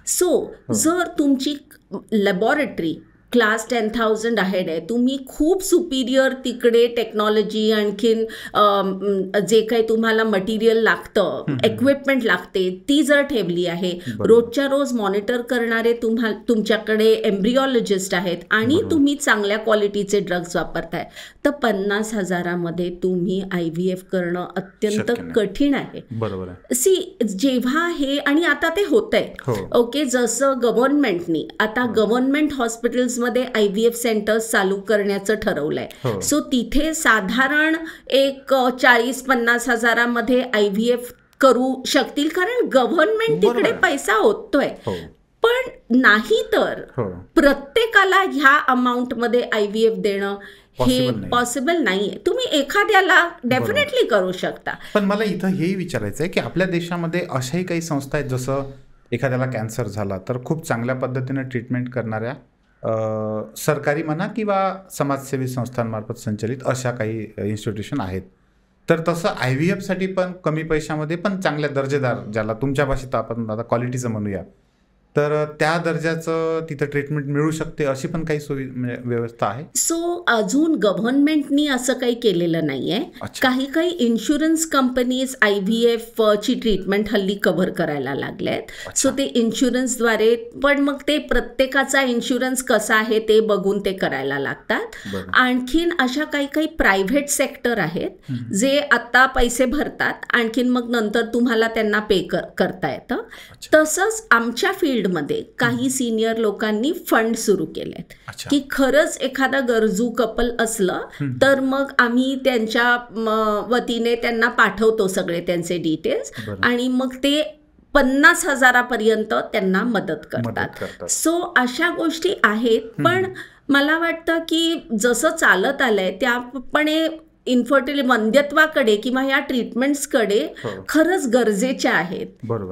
सो जर तुमची लॅबॉरेटरी क्लास 10,000 अहेड आहे, तुम्ही खूप सुपिरियर तिकडे टेक्नॉलॉजी, आणखीन जे काही तुम्हाला मटेरियल लागतं, इक्विपमेंट लागते, ती जर ठेवली आहे, रोजच्या रोज मॉनिटर करणारे तुमच्याकडे एम्ब्रिओलॉजिस्ट आहेत आणि तुम्ही चांगल्या क्वालिटीचे ड्रग्ज वापरताय, तर 50,000मध्ये तुम्ही IVF करणं अत्यंत कठीण आहे. जेव्हा हे, आणि आता ते होतंय, ओके, जसं गव्हर्नमेंटनी आता गव्हर्नमेंट हॉस्पिटल्स मध्ये IVF सेंटर्स चालू करण्याचं ठरवलंय. सो तिथे साधारण एक 40-50 हजारामध्ये IVF करू शकतील, कारण गव्हर्नमेंट तिकडे पैसा ओततोय. पण नाही तर प्रत्येकाला ह्या अमाऊंटमध्ये IVF देणं हे पॉसिबल नाहीये. तुम्ही एखाद्याला डेफिनेटली करू शकता. पण मला इथं हेही विचारायचं आहे की आपल्या देशामध्ये अशाही काही संस्था आहेत, जसं एखाद्याला कॅन्सर झाला तर खूप चांगल्या पद्धतीनं ट्रीटमेंट करणाऱ्या सरकारी म्हणा किंवा समाजसेवी संस्थांमार्फत संचलित अशा काही इन्स्टिट्यूशन आहेत. तर तसं IVFसाठी पण कमी पैशामध्ये पण चांगल्या दर्जेदार, ज्याला तुमच्या भाषेत आपण आता क्वालिटीचं म्हणूया, तर त्या दर्जाचं तिथं ट्रीटमेंट मिळू शकते अशी पण काही म्हणजे व्यवस्था आहे. सो अजून गव्हर्नमेंटनी असं काही केलेलं नाहीये. काही इन्शुरन्स कंपनीज IVF ची ट्रीटमेंट हल्ली कव्हर करायला लागल्यात. सो ते इन्शुरन्सद्वारे, पण मग ते प्रत्येकाचा इन्शुरन्स कसा आहे ते बघून ते करायला लागतात. आणखीन अशा काही प्रायव्हेट सेक्टर आहेत जे आता पैसे भरतात, आणखीन मग नंतर तुम्हाला त्यांना पे करता येतं. तसंच आमच्या फील्डमध्ये काही सिनियर लोकांनी फंड सुरू केलेत की खरंच एखादा गरजू कपल असलं तर मग आम्ही त्यांच्या वतीने त्यांना पाठवतो सगळे त्यांचे डिटेल्स, आणि मग ते 50,000 त्यांना मदत करतात. सो अशा गोष्टी आहेत. पण मला वाटतं की जसं चालत आलंय त्यापणे वंध्यत्वाकडे किंवा या ट्रीटमेंट्सकडे खरंच गरजेच्या आहेत,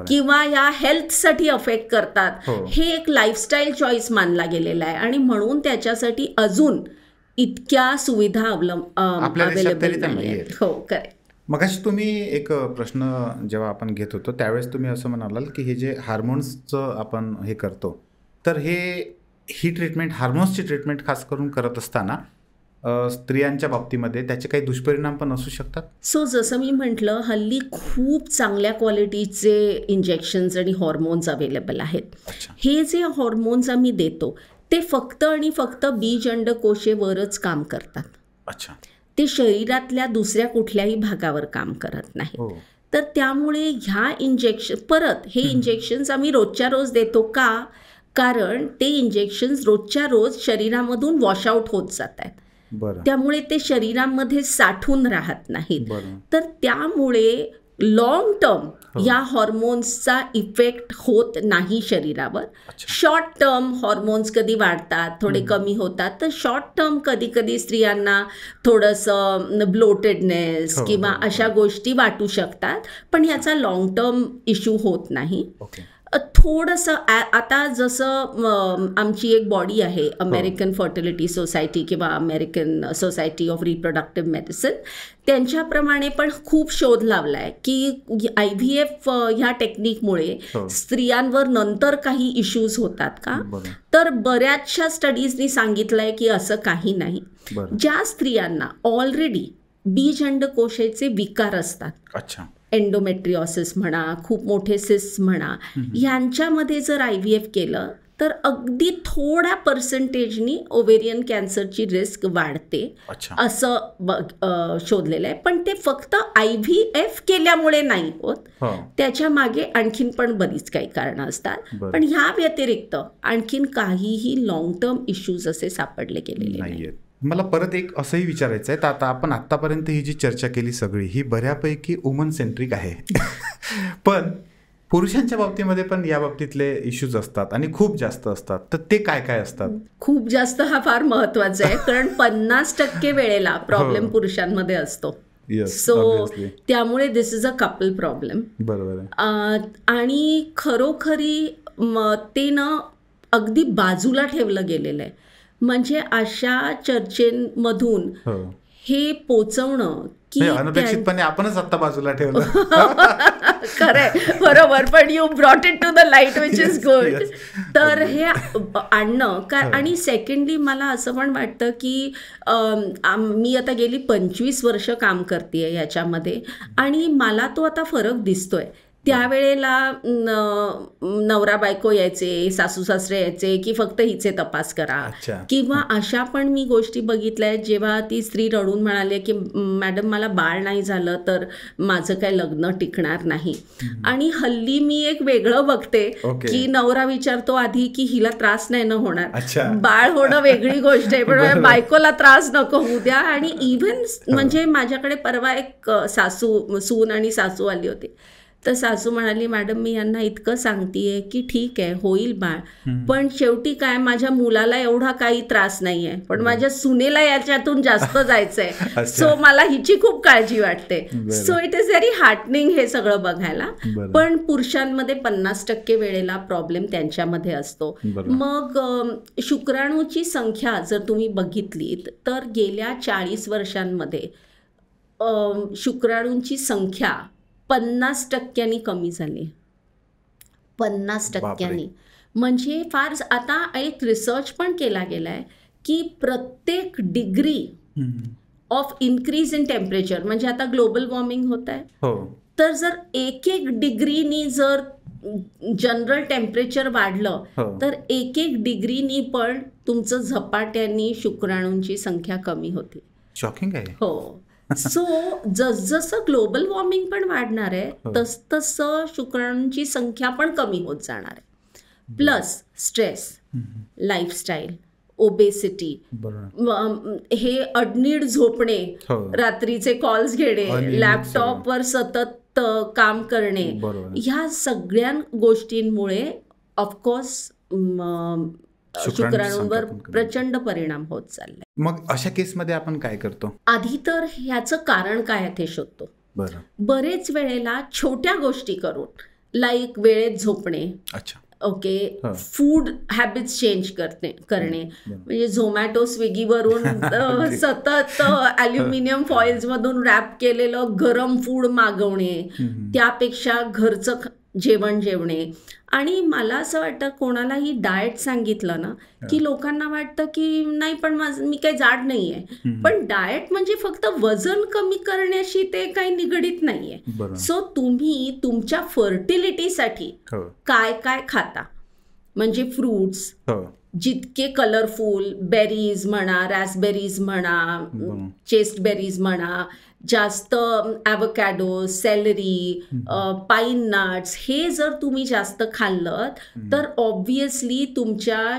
किंवा या हेल्थसाठी अफेक्ट करतात, हे एक लाईफस्टाईल चॉईस मानला गेलेला आहे. आणि म्हणून त्याच्यासाठी अजून इतक्या सुविधा अवेलेबल नाहीत. हो, करेक्ट. मगाशी तुम्ही एक प्रश्न जेव्हा आपण घेत होतो त्यावेळेस तुम्ही असं म्हणालाल की हे जे हार्मोन्सचं आपण हे करतो, तर ही ट्रीटमेंट, हार्मोन्सची ट्रीटमेंट खास करून करत असताना स्त्रियांच्या बाबतीमध्ये त्याचे काही दुष्परिणाम पण असू शकतात. सो जसं मी म्हटलं, हल्ली खूप चांगल्या क्वालिटीचे इंजेक्शन्स आणि हॉर्मोन्स अवेलेबल आहेत. हे जे हॉर्मोन्स आम्ही देतो ते फक्त आणि फक्त बीज अंडकोशेवरच काम करतात. ते शरीरातल्या दुसऱ्या कुठल्याही भागावर काम करत नाही. तर त्यामुळे ह्या हे इंजेक्शन्स आम्ही रोजच्या रोज देतो का? कारण ते इंजेक्शन्स रोजच्या रोज शरीरामधून वॉशआउट होत जात आहेत. त्यामुळे ते शरीरामध्ये साठून राहत नाहीत. तर त्यामुळे लॉंग टर्म या हॉर्मोन्सचा इफेक्ट होत नाही शरीरावर. शॉर्ट टर्म हॉर्मोन्स कधी वाढतात, थोडे कमी होतात, तर शॉर्ट टर्म कधी कधी स्त्रियांना थोडंसं ब्लोटेडनेस किंवा अशा गोष्टी वाटू शकतात, पण ह्याचा लॉंग टर्म इश्यू होत नाही. थोडंसं आता जसं आमची एक बॉडी आहे, अमेरिकन फर्टिलिटी सोसायटी किंवा American society of reproductive medicine, त्यांच्याप्रमाणे पण खूप शोध लावला आहे की IVF ह्या टेक्निकमुळे स्त्रियांवर नंतर काही इश्यूज होतात का? तर बऱ्याचशा स्टडीजनी सांगितलं आहे की असं काही नाही. ज्या स्त्रियांना ऑलरेडी बीज अंडकोशाचे विकार असतात, एंडोमेट्रिओसिस म्हणा, खूप मोठे सिस्ट म्हणा, ह्यांच्यामध्ये जर IVF केलं तर अगदी थोड्या पर्सेंटेजनी ओव्हेरियन कॅन्सरची रिस्क वाढते असं शोधलेलं आहे. पण ते फक्त IVF केल्यामुळे नाही होत, त्याच्या मागे आणखीन पण बरीच काही कारणं असतात. पण ह्या व्यतिरिक्त आणखीन काहीही लॉंग टर्म इश्यूज असे सापडले गेलेले नाहीत. मला परत एक असंही विचारायचं आहे, तर आता आपण आत्तापर्यंत ही जी चर्चा केली सगळी ही बऱ्यापैकी वुमन सेंट्रिक आहे. पण पुरुषांच्या बाबतीमध्ये पण या बाबतीतले इश्यूज असतात आणि खूप जास्त असतात. तर ते काय काय असतात? खूप जास्त हा फार महत्वाचा आहे, कारण 50% वेळेला प्रॉब्लेम पुरुषांमध्ये असतो. सो त्यामुळे दिस इज अ कपल प्रॉब्लेम. बरोबर. आणि खरोखरी ते ना अगदी बाजूला ठेवलं गेलेलं आहे. म्हणजे अशा चर्चेमधून हे पोचवणं की अनपेक्षितपणे आपणच आता बाजूला ठेवलं. खरंय, बरोबर. पण you brought it to the light which is good. तर हे आणणं. आणि सेकंडली मला असं पण वाटतं की मी आता गेली 25 वर्ष काम करते याच्यामध्ये, आणि मला तो आता फरक दिसतोय. त्यावेळेला नवरा बायको यायचे, सासू सासरे यायचे की फक्त हिचे तपास करा, किंवा अशा पण मी गोष्टी बघितल्या आहेत जेव्हा ती स्त्री रडून म्हणाली की मॅडम मला बाळ नाही झालं तर माझं काय लग्न टिकणार नाही. आणि हल्ली मी एक वेगळं बघते की नवरा विचारतो आधी की हिला त्रास नाही ना होणार, बाळ होणं वेगळी गोष्ट आहे पण बायकोला त्रास नको होऊ द्या. आणि इव्हन म्हणजे माझ्याकडे परवा एक सून आणि सासू आली होती. तर सासू म्हणाली, मॅडम मी यांना इतकं सांगतेय की ठीक आहे होईल बाळ, पण शेवटी काय माझ्या मुलाला एवढा काही त्रास नाहीये, पण माझ्या सुनेला याच्यातून जास्त जायचंय. सो मला हिची खूप काळजी वाटते. So it is very heartening हे सगळं बघायला. पण पुरुषांमध्ये 50% वेळेला प्रॉब्लेम त्यांच्यामध्ये असतो. मग शुक्राणूची संख्या जर तुम्ही बघितलीत तर गेल्या 40 वर्षांमध्ये शुक्राणूंची संख्या 50% कमी झाली. 50%. म्हणजे फार आता एक रिसर्च पण केला गेलाय की प्रत्येक degree of increase in temperature, म्हणजे आता ग्लोबल वॉर्मिंग होत आहे, तर जर एक डिग्रीनी जर जनरल टेम्परेचर वाढलं तर एक डिग्रीनी पण तुमचं झपाट्यानी शुक्राणूंची संख्या कमी होती. शॉकिंग आहे. हो. सो जसजसं ग्लोबल वॉर्मिंग पण वाढणार आहे तसतसं शुक्राणूंची संख्या पण कमी होत जाणार आहे. प्लस स्ट्रेस, लाईफस्टाईल, ओबेसिटी, हे अडनीड झोपणे, रात्रीचे कॉल्स घेणे, लॅपटॉपवर सतत काम करणे, ह्या सगळ्या गोष्टींमुळे ऑफकोर्स शुक्राणूंवर प्रचंड परिणाम होत चाललाय. मग अशा केसमध्ये आपण काय करतो? आधी तर ह्याचं कारण काय आहे ते शोधतो. बरेच वेळेला छोट्या गोष्टी करून, लाईक वेळेत झोपणे, ओके, फूड हॅबिट्स चेंज करणे, म्हणजे झोमॅटो स्विगीवरून सतत ॲल्युमिनियम फॉइल्समधून रॅप केलेलं गरम फूड मागवणे, त्यापेक्षा घरचं जेवण जेवणे. आणि मला असं वाटतं कोणालाही डाएट सांगितलं ना की लोकांना वाटतं की नाही पण मी काही जाड नाही आहे, पण डाएट म्हणजे फक्त वजन कमी करण्याशी ते काही निगडीत नाही आहे. सो तुम्ही तुमच्या फर्टिलिटीसाठी काय काय खाता, म्हणजे फ्रूट्स जितके कलरफुल, बेरीज म्हणा, रॅसबेरीज म्हणा, चेस्टबेरीज म्हणा, जास्त ॲव्होकॅडो, सेलरी, पाईन नट्स, हे जर तुम्ही जास्त खाल्लं तर ऑब्व्हियसली तुमच्या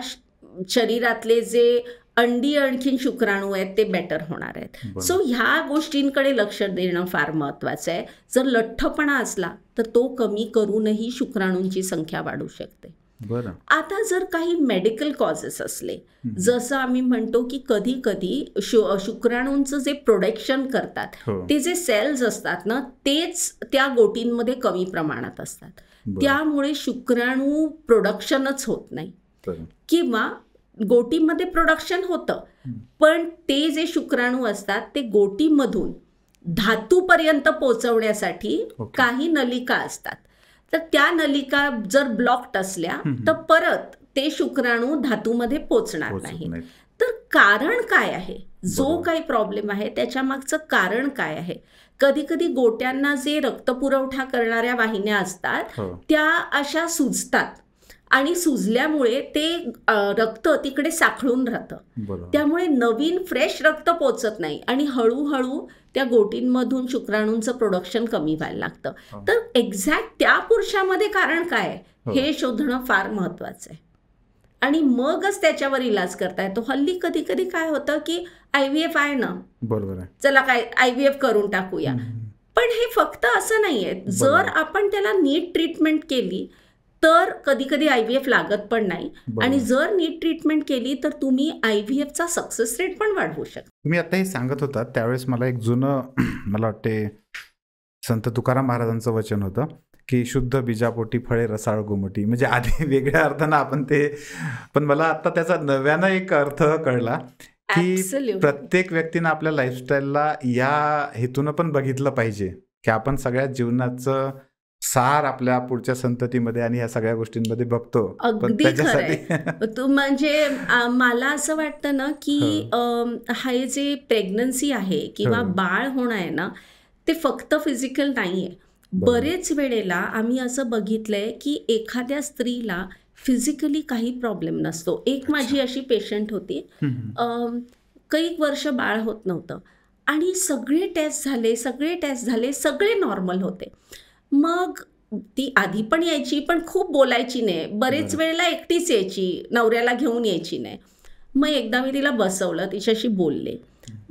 शरीरातले जे आणखीन शुक्राणू आहेत ते बेटर होणार आहेत. सो ह्या गोष्टींकडे लक्ष देणं फार महत्त्वाचं आहे. जर लठ्ठपणा असला तर तो कमी करूनही शुक्राणूंची संख्या वाढू शकते. आता जर काही मेडिकल कॉजेस असले, जसं आम्ही म्हणतो की कधी कधी शुक्राणूंचं जे प्रोडक्शन करतात ते जे सेल्स असतात ना तेच त्या गोटींमध्ये कमी प्रमाणात असतात, त्यामुळे शुक्राणू प्रोडक्शनच होत नाही. किंवा गोटीमध्ये प्रोडक्शन होतं पण ते जे शुक्राणू असतात ते गोटीमधून धातूपर्यंत पोहोचवण्यासाठी काही नलिका असतात, तर त्या नलिका जर ब्लॉक्ड असल्या तर परत ते शुक्राणू धातूमध्ये पोचणार नाही. तर कारण काय आहे, जो काही प्रॉब्लेम आहे त्याच्या मागचं कारण काय आहे? कधी कधी गोट्यांना जे रक्तपुरवठा करणाऱ्या वाहिन्या असतात त्या अशा सुजतात आणि सुजल्यामुळे ते रक्त तिकडे साखळून राहतं, त्यामुळे नवीन फ्रेश रक्त पोचत नाही आणि हळूहळू त्या गोटींमधून शुक्राणूंचं प्रोडक्शन कमी व्हायला लागतं. तर एक्झॅक्ट त्या पुरुषामध्ये कारण काय आहे हे शोधणं फार महत्वाचं आहे आणि मगच त्याच्यावर इलाज करता येतो. हल्ली कधी कधी काय होतं की IVF आहे ना, बरोबर आहे, चला काय IVF करून टाकूया, पण हे फक्त असं नाहीये. जर आपण त्याला नीट ट्रीटमेंट केली तर कधी कधी IVF लागत पण नाही, आणि जर नीट ट्रीटमेंट केली तर तुम्ही IVFचा सक्सेस रेट पण वाढवू शकता. तुम्ही आता हे सांगत होता त्यावेळेस मला एक जुनं मला वाटते संत तुकाराम महाराजांचं वचन होतं की शुद्ध बीजापोटी फळे रसाळ गोमटी. म्हणजे आधी वेगळ्या अर्थानं आपण ते, पण मला आता त्याचा नव्यानं एक अर्थ कळला की प्रत्येक व्यक्तीनं आपल्या लाईफस्टाईलला या हेतून पण बघितलं पाहिजे की आपण सगळ्या जीवनाचं सार आपल्या पुढच्या संततीमध्ये आणि या सगळ्या गोष्टींमध्ये बघतो. अगदी खरं. म्हणजे मला असं वाटतं ना की हे जे प्रेग्नन्सी आहे किंवा बाळ होणं आहे ना ते फक्त फिजिकल नाहीये. बरेच वेळेला आम्ही असं बघितलंय की एखाद्या स्त्रीला फिजिकली काही प्रॉब्लेम नसतो. एक माझी अशी पेशंट होती, काही वर्ष बाळ होत नव्हतं आणि सगळे टेस्ट झाले, सगळे नॉर्मल होते. मग ती आधी पण यायची पण खूप बोलायची नाही, बरेच वेळेला एकटीच यायची, नवऱ्याला घेऊन यायची नाही. मग एकदा मी तिला बसवलं, तिच्याशी बोलले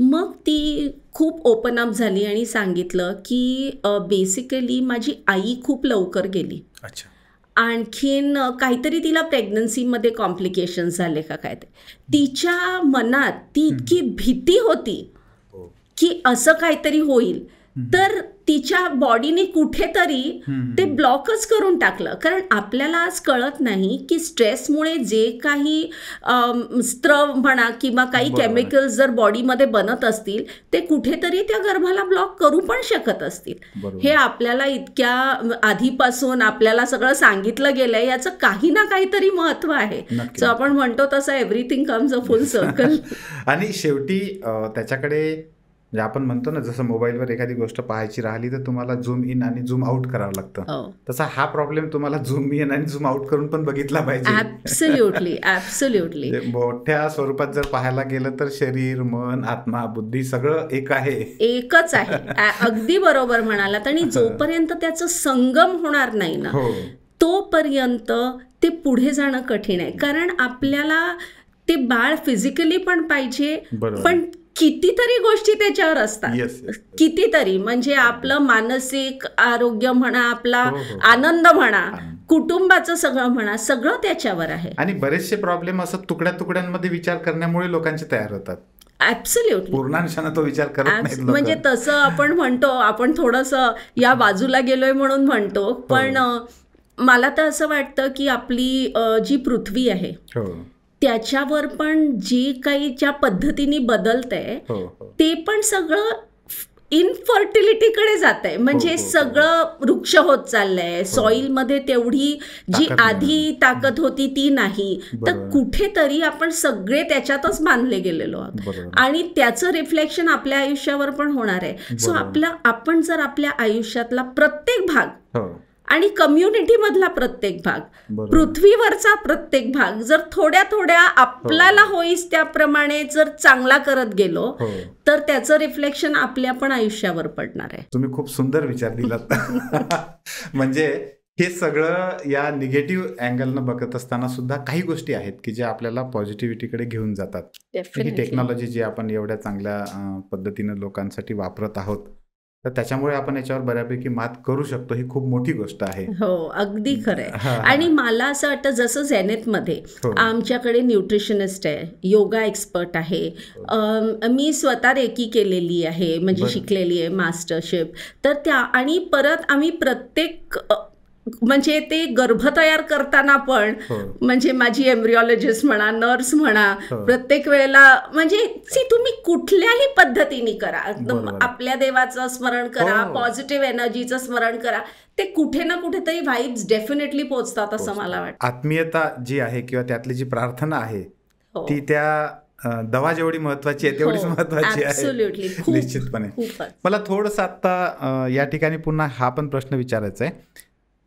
मग ती खूप ओपन अप झाली आणि सांगितलं की बेसिकली माझी आई खूप लवकर गेली. अच्छा. आणखीन काहीतरी तिला प्रेग्नन्सीमध्ये कॉम्प्लिकेशन्स झाले का काय ते. तिच्या मनात ती इतकी भीती होती की असं काहीतरी होईल, तर तिच्या बॉडीने कुठेतरी ते ब्लॉकच करून टाकलं. कारण आपल्याला आज कळत नाही की स्ट्रेसमुळे जे काही स्त्रव म्हणा किंवा काही केमिकल्स जर बॉडीमध्ये बनत असतील ते कुठेतरी त्या गर्भाला ब्लॉक करू पण शकत असतील. हे आपल्याला इतक्या आधीपासून आपल्याला सगळं सांगितलं गेलंय, याचं काही ना काहीतरी महत्व आहे. सो आपण म्हणतो तसं everything comes a full circle. आणि शेवटी त्याच्याकडे आपण म्हणतो ना, जसं मोबाईलवर एखादी गोष्ट पाहायची राहिली तर तुम्हाला झूम इन आणि झूम आउट करावं लागतं, तसा हा प्रॉब्लेम तुम्हाला झूम इन आणि झूम आउट करून पण बघितला पाहिजे. Absolutely, absolutely. मोठ्या स्वरूपात जर पाहायला गेलं तर शरीर, मन, आत्मा, बुद्धी सगळं एकच आहे. अगदी बरोबर म्हणालात. आणि जोपर्यंत त्याचं संगम होणार नाही ना, तोपर्यंत ते पुढे जाणं कठीण आहे. कारण आपल्याला ते बाळ फिजिकली पण पाहिजे, पण कितीतरी गोष्टी त्याच्यावर असतात. कितीतरी म्हणजे आपलं मानसिक आरोग्य म्हणा, आपला आनंद म्हणा, कुटुंबाचं सगळं म्हणा, सगळं त्याच्यावर आहे. आणि बरेचसे प्रॉब्लेम असं तुकड्या तुकड्यांमध्ये विचार करण्यामुळे लोकांचे तयार होतात. ऍब्सोल्युटली. पूर्णांशानं तो विचार करत नाही. म्हणजे तसं आपण म्हणतो, आपण थोडंसं या बाजूला गेलोय म्हणून म्हणतो, पण मला तर असं वाटतं की आपली जी पृथ्वी आहे त्याच्यावर पण जे काही ज्या पद्धतीने बदलतंय ते पण सगळं इनफर्टिलिटीकडे जात आहे. म्हणजे सगळं वृक्ष होत चाललंय, सॉइलमध्ये तेवढी जी आधी ताकद होती ती नाही, तर कुठेतरी आपण सगळे त्याच्यातच बांधले गेलेलो आहोत आणि त्याचं रिफ्लेक्शन आपल्या आयुष्यावर पण होणार आहे. सो आपण जर आपल्या आयुष्यातला प्रत्येक भाग आणि कम्युनिटी मधला प्रत्येक भाग, पृथ्वीवरचा प्रत्येक भाग जर थोड्या थोड्या आपल्याला होईस त्याप्रमाणे जर चांगला करत गेलो तर त्याचं रिफ्लेक्शन आपल्या पण आयुष्यावर पडणार आहे. तुम्ही खूप सुंदर विचार दिलात. म्हणजे हे सगळं या निगेटिव्ह अँगलनं बघत असताना सुद्धा काही गोष्टी आहेत की ज्या आपल्याला पॉझिटिव्हिटीकडे घेऊन जातात. ही टेक्नॉलॉजी जी आपण एवढ्या चांगल्या पद्धतीनं लोकांसाठी वापरत आहोत, तर त्याच्यामुळे आपण याच्यावर बऱ्यापैकी मात करू शकतो. ही खूप मोठी गोष्ट आहे. हो, अगदी खरंय. आणि मला असं वाटतं जसं झेनेथमध्ये आमच्याकडे न्यूट्रिशनिस्ट आहे, योगा एक्सपर्ट आहे, मी स्वतः रेकी केलेली आहे, म्हणजे शिकलेली आहे, मास्टरशिप. तर त्या आणि परत आम्ही प्रत्येक म्हणजे ते गर्भ तयार करताना पण म्हणजे माझी एम्ब्रिओलॉजिस्ट म्हणा, नर्स म्हणा, प्रत्येक वेळेला म्हणजे तुम्ही कुठल्याही पद्धतीने करा, आपल्या देवाचं स्मरण करा, पॉझिटिव्ह एनर्जीचं स्मरण करा, ते कुठे ना कुठेतरी व्हाइब्स डेफिनेटली पोहोचतात असं मला वाटतं. आत्मीयता जी आहे किंवा त्यातली जी प्रार्थना आहे ती त्या दवा जेवढी महत्वाची आहे तेवढीच महत्वाची आहे. निश्चितपणे. मला थोडंसं आता या ठिकाणी पुन्हा हा पण प्रश्न विचारायचा आहे,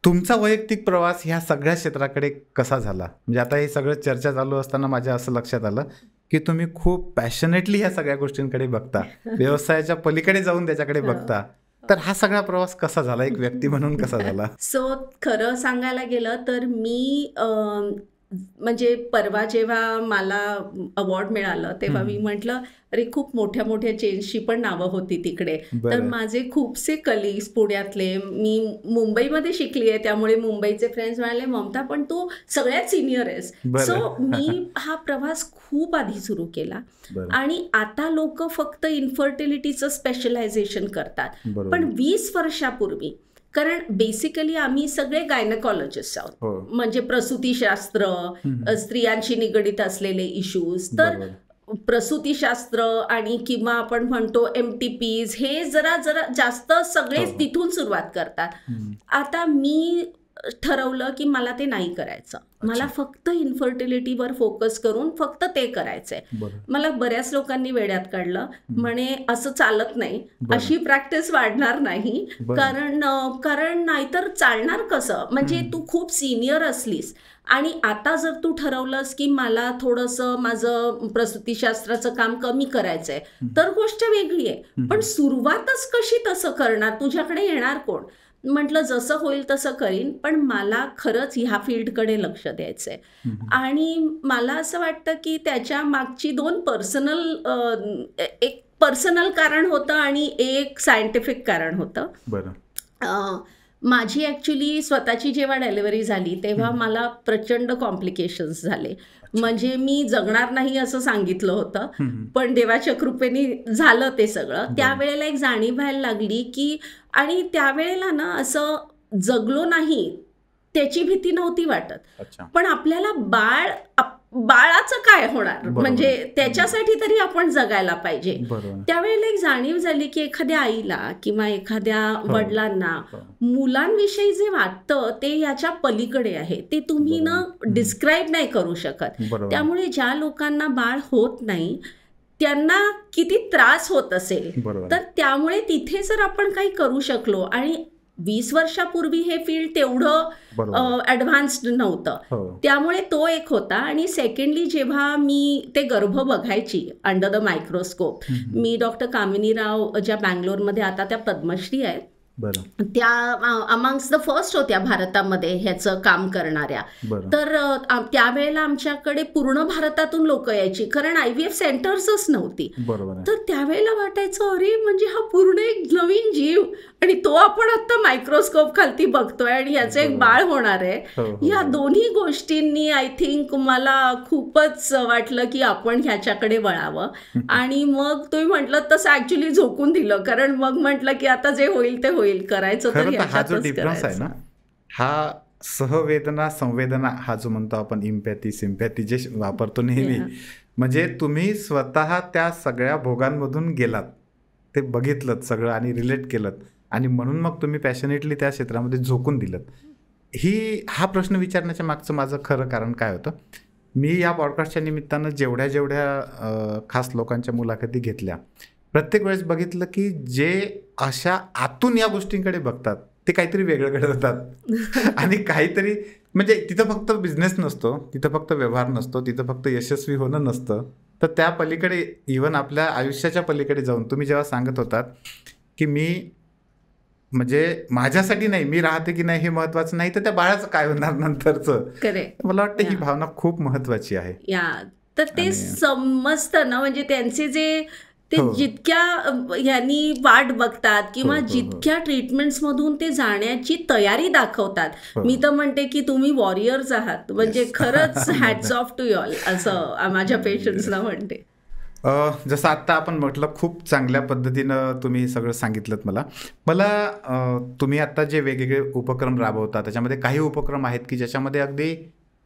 तुमचा वैयक्तिक प्रवास ह्या सगळ्या क्षेत्राकडे कसा झाला? म्हणजे आता हे सगळं चर्चा चालू असताना माझ्या असं लक्षात आलं की तुम्ही खूप पॅशनेटली ह्या सगळ्या गोष्टींकडे बघता, व्यवसायाच्या पलीकडे जाऊन त्याच्याकडे बघता. तर हा सगळा प्रवास कसा झाला, एक व्यक्ती म्हणून कसा झाला? सो खरं सांगायला गेलं तर मी म्हणजे परवा जेव्हा मला अवॉर्ड मिळालं तेव्हा मी म्हटलं अरे खूप मोठ्या मोठ्या चेन्सची पण नावं होती तिकडे. तर माझे खूपसे कलिग्स पुण्यातले, मी मुंबईमध्ये शिकली आहे त्यामुळे मुंबईचे फ्रेंड्स म्हणाले ममता पण तू सगळ्यात सिनियर आहेस. सो मी हा प्रवास खूप आधी सुरू केला आणि आता लोक फक्त इन्फर्टिलिटीचं स्पेशलायझेशन करतात, पण 20 वर्षापूर्वी, कारण बेसिकली आम्ही सगळे गायनेकॉलॉजिस्ट आहोत, म्हणजे प्रसूतीशास्त्र, स्त्रियांशी निगडीत असलेले इश्यूज, तर प्रसूतीशास्त्र आणि किंवा आपण म्हणतो MTPs हे जरा जास्त सगळेच तिथून सुरुवात करतात. आता मी ठरवलं की मला ते नाही करायचं, मला फक्त इन्फर्टिलिटीवर फोकस करून फक्त ते करायचंय. मला बऱ्याच लोकांनी वेड्यात काढलं, म्हणे असं चालत नाही, अशी प्रॅक्टिस वाढणार नाही, कारण नाहीतर चालणार कसं. म्हणजे तू खूप सिनियर असलीस आणि आता जर तू ठरवलंस की मला थोडंसं माझं प्रसूतीशास्त्राचं काम कमी करायचंय तर गोष्ट वेगळी आहे, पण सुरुवातच कशी तसं करणार, तुझ्याकडे येणार कोण? म्हटलं जसं होईल तसं करीन, पण मला खरंच ह्या फील्डकडे लक्ष द्यायचं आहे. आणि मला असं वाटतं की त्याच्या मागची एक पर्सनल कारण होतं आणि एक सायंटिफिक कारण होतं. बरं. माझी ॲक्च्युली स्वतःची जेव्हा डिलिव्हरी झाली तेव्हा मला प्रचंड कॉम्प्लिकेशन्स झाले. म्हणजे मी जगणार नाही असं सांगितलं होतं, पण देवाच्या कृपेने झालं ते सगळं. त्यावेळेला एक जाणीव व्हायला लागली की, आणि त्यावेळेला ना असं जगलो नाही त्याची भीती नव्हती वाटत, पण आपल्याला बाळाचं काय होणार, म्हणजे त्याच्यासाठी तरी आपण जगायला पाहिजे. त्यावेळेला एक जाणीव झाली की एखाद्या आईला किंवा एखाद्या वडिलांना मुलांविषयी जे वाटतं ते याच्या पलीकडे आहे, ते तुम्ही ना डिस्क्राईब नाही करू शकत. त्यामुळे ज्या लोकांना बाळ होत नाही त्यांना किती त्रास होत असेल, तर त्यामुळे तिथे जर आपण काही करू शकलो, आणि 20 वर्षापूर्वी हे फील्ड तेवढं ॲडव्हान्स्ड नव्हतं, त्यामुळे तो एक होता. आणि सेकंडली जेव्हा मी ते गर्भ बघायची अंडर द मायक्रोस्कोप, मी डॉक्टर कामिनी राव ज्या बँगलोरमध्ये आता त्या पद्मश्री आहेत, त्या अमंग्स द फर्स्ट होत्या भारतामध्ये ह्याचं काम करणाऱ्या. तर त्यावेळेला आमच्याकडे पूर्ण भारतातून लोक यायची, कारण IVF सेंटर्सच नव्हती. तर त्यावेळेला वाटायचं अरे म्हणजे हा पूर्ण एक नवीन जीव, आणि तो आपण आता मायक्रोस्कोप खालती बघतोय आणि याचं एक बाळ होणार आहे. या दोन्ही गोष्टींनी आय थिंक मला खूपच वाटलं की आपण ह्याच्याकडे वळावं. आणि मग तुम्ही म्हटलं तसं ऍक्च्युली झोकून दिलं, कारण मग म्हटलं की आता जे होईल ते होईल, करायचं तर हा जो डिफरन्स आहे ना, हा सहवेदना संवेदना हा जो म्हणतो आपण, इम्पॅथी सिम्पॅथी जे वापरतो नेहमी, म्हणजे तुम्ही स्वतः त्या सगळ्या भोगांमधून गेलात, ते बघितलं सगळं आणि रिलेट केलं, आणि म्हणून मग तुम्ही पॅशनेटली त्या क्षेत्रामध्ये झोकून दिलं. हा प्रश्न विचारण्याच्या मागचं माझं खरं कारण काय होतं, मी या पॉडकास्टच्या निमित्तानं जेवढ्या खास लोकांच्या मुलाखती घेतल्या, प्रत्येक वेळेस बघितलं की जे अशा आतून या गोष्टींकडे बघतात ते काहीतरी वेगळं घडवतात. आणि काहीतरी म्हणजे तिथं फक्त बिझनेस नसतो, तिथं फक्त व्यवहार नसतो, तिथं फक्त यशस्वी होणं नसतं, तर त्या पलीकडे इव्हन आपल्या आयुष्याच्या पलीकडे जाऊन तुम्ही जेव्हा सांगत होतात की मी म्हणजे माझ्यासाठी नाही, मी राहते की नाही हे महत्वाचं नाही, तर त्या बाळाचं काय होणार नंतरचं. मला वाटतं ही भावना खूप महत्वाची आहे. तर ते समजतं ना, म्हणजे त्यांचे जे ते जितक्या ह्यांनी वाट बघतात किंवा जितक्या ट्रीटमेंट्स मधून ते जाण्याची तयारी दाखवतात, मी तर म्हणते की तुम्ही वॉरियर्स आहात, म्हणजे खरंच हॅट्स ऑफ टू यॉल असं माझ्या पेशंट्सला म्हणते. जसं आत्ता आपण म्हटलं, खूप चांगल्या पद्धतीनं तुम्ही हे सगळं सांगितलं. मला तुम्ही आत्ता जे वेगवेगळे उपक्रम राबवता त्याच्यामध्ये काही उपक्रम आहेत की ज्याच्यामध्ये अगदी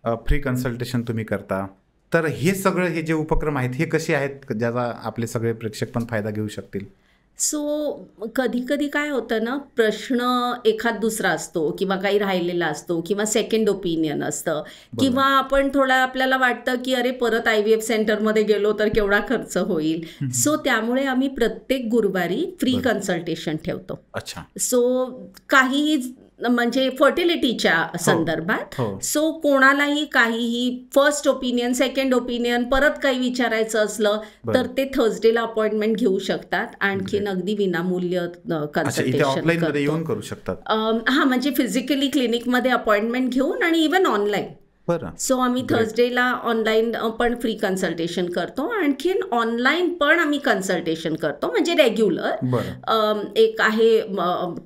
फ्री कन्सल्टेशन तुम्ही करता, तर हे जे उपक्रम आहेत हे कसे आहेत ज्याचा आपले सगळे प्रेक्षक पण फायदा घेऊ शकतील? कधी कधी काय होतं ना, प्रश्न एखाद दुसरा असतो किंवा काही राहिलेला असतो किंवा सेकंड ओपिनियन असतं, किंवा आपण आपल्याला वाटतं की अरे परत IVF सेंटरमध्ये गेलो तर केवढा खर्च होईल. त्यामुळे आम्ही प्रत्येक गुरुवारी फ्री कन्सल्टेशन ठेवतो. काहीही म्हणजे फर्टिलिटीच्या संदर्भात. कोणालाही काहीही फर्स्ट ओपिनियन, सेकंड ओपिनियन, परत काही विचारायचं असलं तर ते थर्सडेला अपॉइंटमेंट घेऊ शकतात. आणखीन अगदी विनामूल्य कन्सल्टेशन येऊन करू शकतात. म्हणजे फिजिकली क्लिनिकमध्ये अपॉइंटमेंट घेऊन आणि इव्हन ऑनलाईन. आम्ही थर्सडेला ऑनलाईन पण फ्री कन्सल्टेशन करतो. आणखीन ऑनलाईन पण आम्ही कन्सल्टेशन करतो, म्हणजे रेग्युलर एक आहे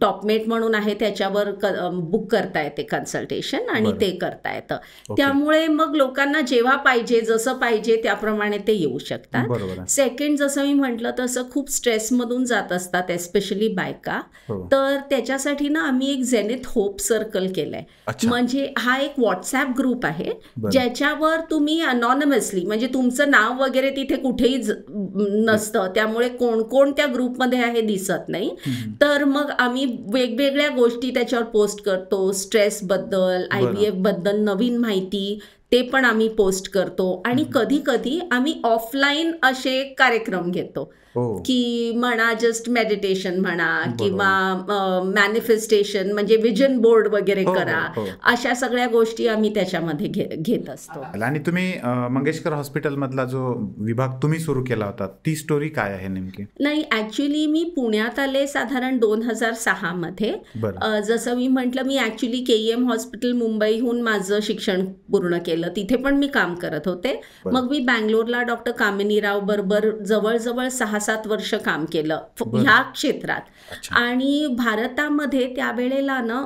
टॉपमेट म्हणून आहे, त्याच्यावर बुक करता येते कन्सल्टेशन आणि ते करता येतं. त्यामुळे मग लोकांना जेव्हा पाहिजे, जसं पाहिजे त्याप्रमाणे ते येऊ शकतात. सेकंड, जसं मी म्हटलं तसं खूप स्ट्रेसमधून जात असतात एस्पेशली बायका, तर त्याच्यासाठी ना आम्ही एक झेनिथ होप सर्कल केलंय. म्हणजे हा एक व्हॉट्सॲप ग्रुप आहे ज्याच्यावर तुम्ही अनॉनिमसली, म्हणजे तुमचं नाव वगैरे तिथे कुठेही नसतं, त्यामुळे कोण कोण त्या ग्रुपमध्ये आहे दिसत नाही. तर मग आम्ही वेगवेगळ्या गोष्टी त्याच्यावर पोस्ट करतो, स्ट्रेस बद्दल, IVF बद्दल नवीन माहिती, ते पण आम्ही पोस्ट करतो. आणि कधी कधी आम्ही ऑफलाईन असे कार्यक्रम घेतो की म्हणा जस्ट मेडिटेशन म्हणा किंवा मॅनिफेस्टेशन म्हणजे विजन बोर्ड वगैरे करा, अशा सगळ्या गोष्टी आम्ही त्याच्यामध्ये घेत असतो. आणि तुम्ही मंगेशकर हॉस्पिटल मधला जो विभाग तुम्ही सुरू केला होता ती स्टोरी काय आहे नेमकी? नाही, ऍक्च्युली मी पुण्यात आले साधारण 2006 मध्ये. जसं मी म्हटलं, मी ऍक्च्युली KEM हॉस्पिटल मुंबईहून माझं शिक्षण पूर्ण केलं, तिथे पण मी काम करत होते. मग मी बँगलोरला डॉक्टर कामिनीराव बरोबर जवळजवळ 6-7 वर्ष काम केलं ह्या क्षेत्रात. आणि भारतामध्ये त्यावेळेला ना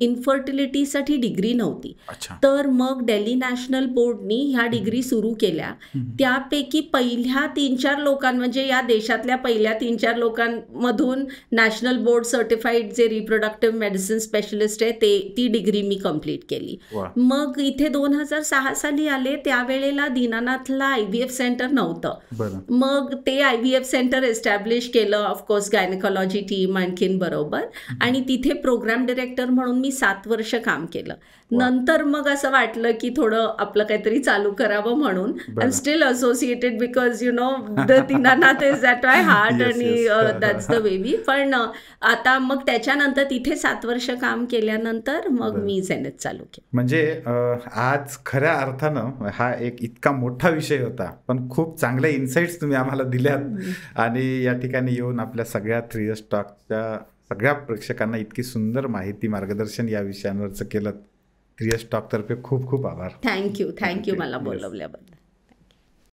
इन्फर्टिलिटीसाठी डिग्री नव्हती. तर मग दिल्ली नॅशनल बोर्डनी ह्या डिग्री सुरू केल्या. त्यापैकी पहिल्या 3-4 लोकांना, म्हणजे या देशातल्या पहिल्या 3-4 लोकांमधून नॅशनल बोर्ड सर्टिफाईड जे रिप्रोडक्टिव्ह मेडिसिन स्पेशलिस्ट आहे ती डिग्री मी कंप्लीट केली. मग इथे 2006 साली आले, त्यावेळेला दीनानाथला IVF सेंटर नव्हतं. मग ते IVF सेंटर एस्टॅब्लिश केलं, ऑफकोर्स गायनेकॉलॉजी टीम आणखीन बरोबर. आणि तिथे प्रोग्राम डिरेक्टर म्हणून मी 7 वर्ष काम केलं. नंतर मग असं वाटलं की थोडं आपलं काहीतरी चालू करावं म्हणून. I am still associated because you know the Dinanath is that my heart आणि दॅट्स द बेबी. पण आता मग त्याच्यानंतर तिथे 7 वर्ष काम केल्यानंतर मग मी झेनेथ चालू केलं. म्हणजे आज खऱ्या अर्थानं हा एक इतका मोठा विषय होता, पण खूप चांगले इन्साइट्स तुम्ही आम्हाला दिल्यात आणि या ठिकाणी येऊन आपल्या सगळ्या 3S टॉकच्या सगळ्या प्रेक्षकांना इतकी सुंदर माहिती मार्गदर्शन या विषयांवरचं केलं. 3S टॉक तर्फे खूप खूप आभार. थँक्यू मला बोलवल्याबद्दल.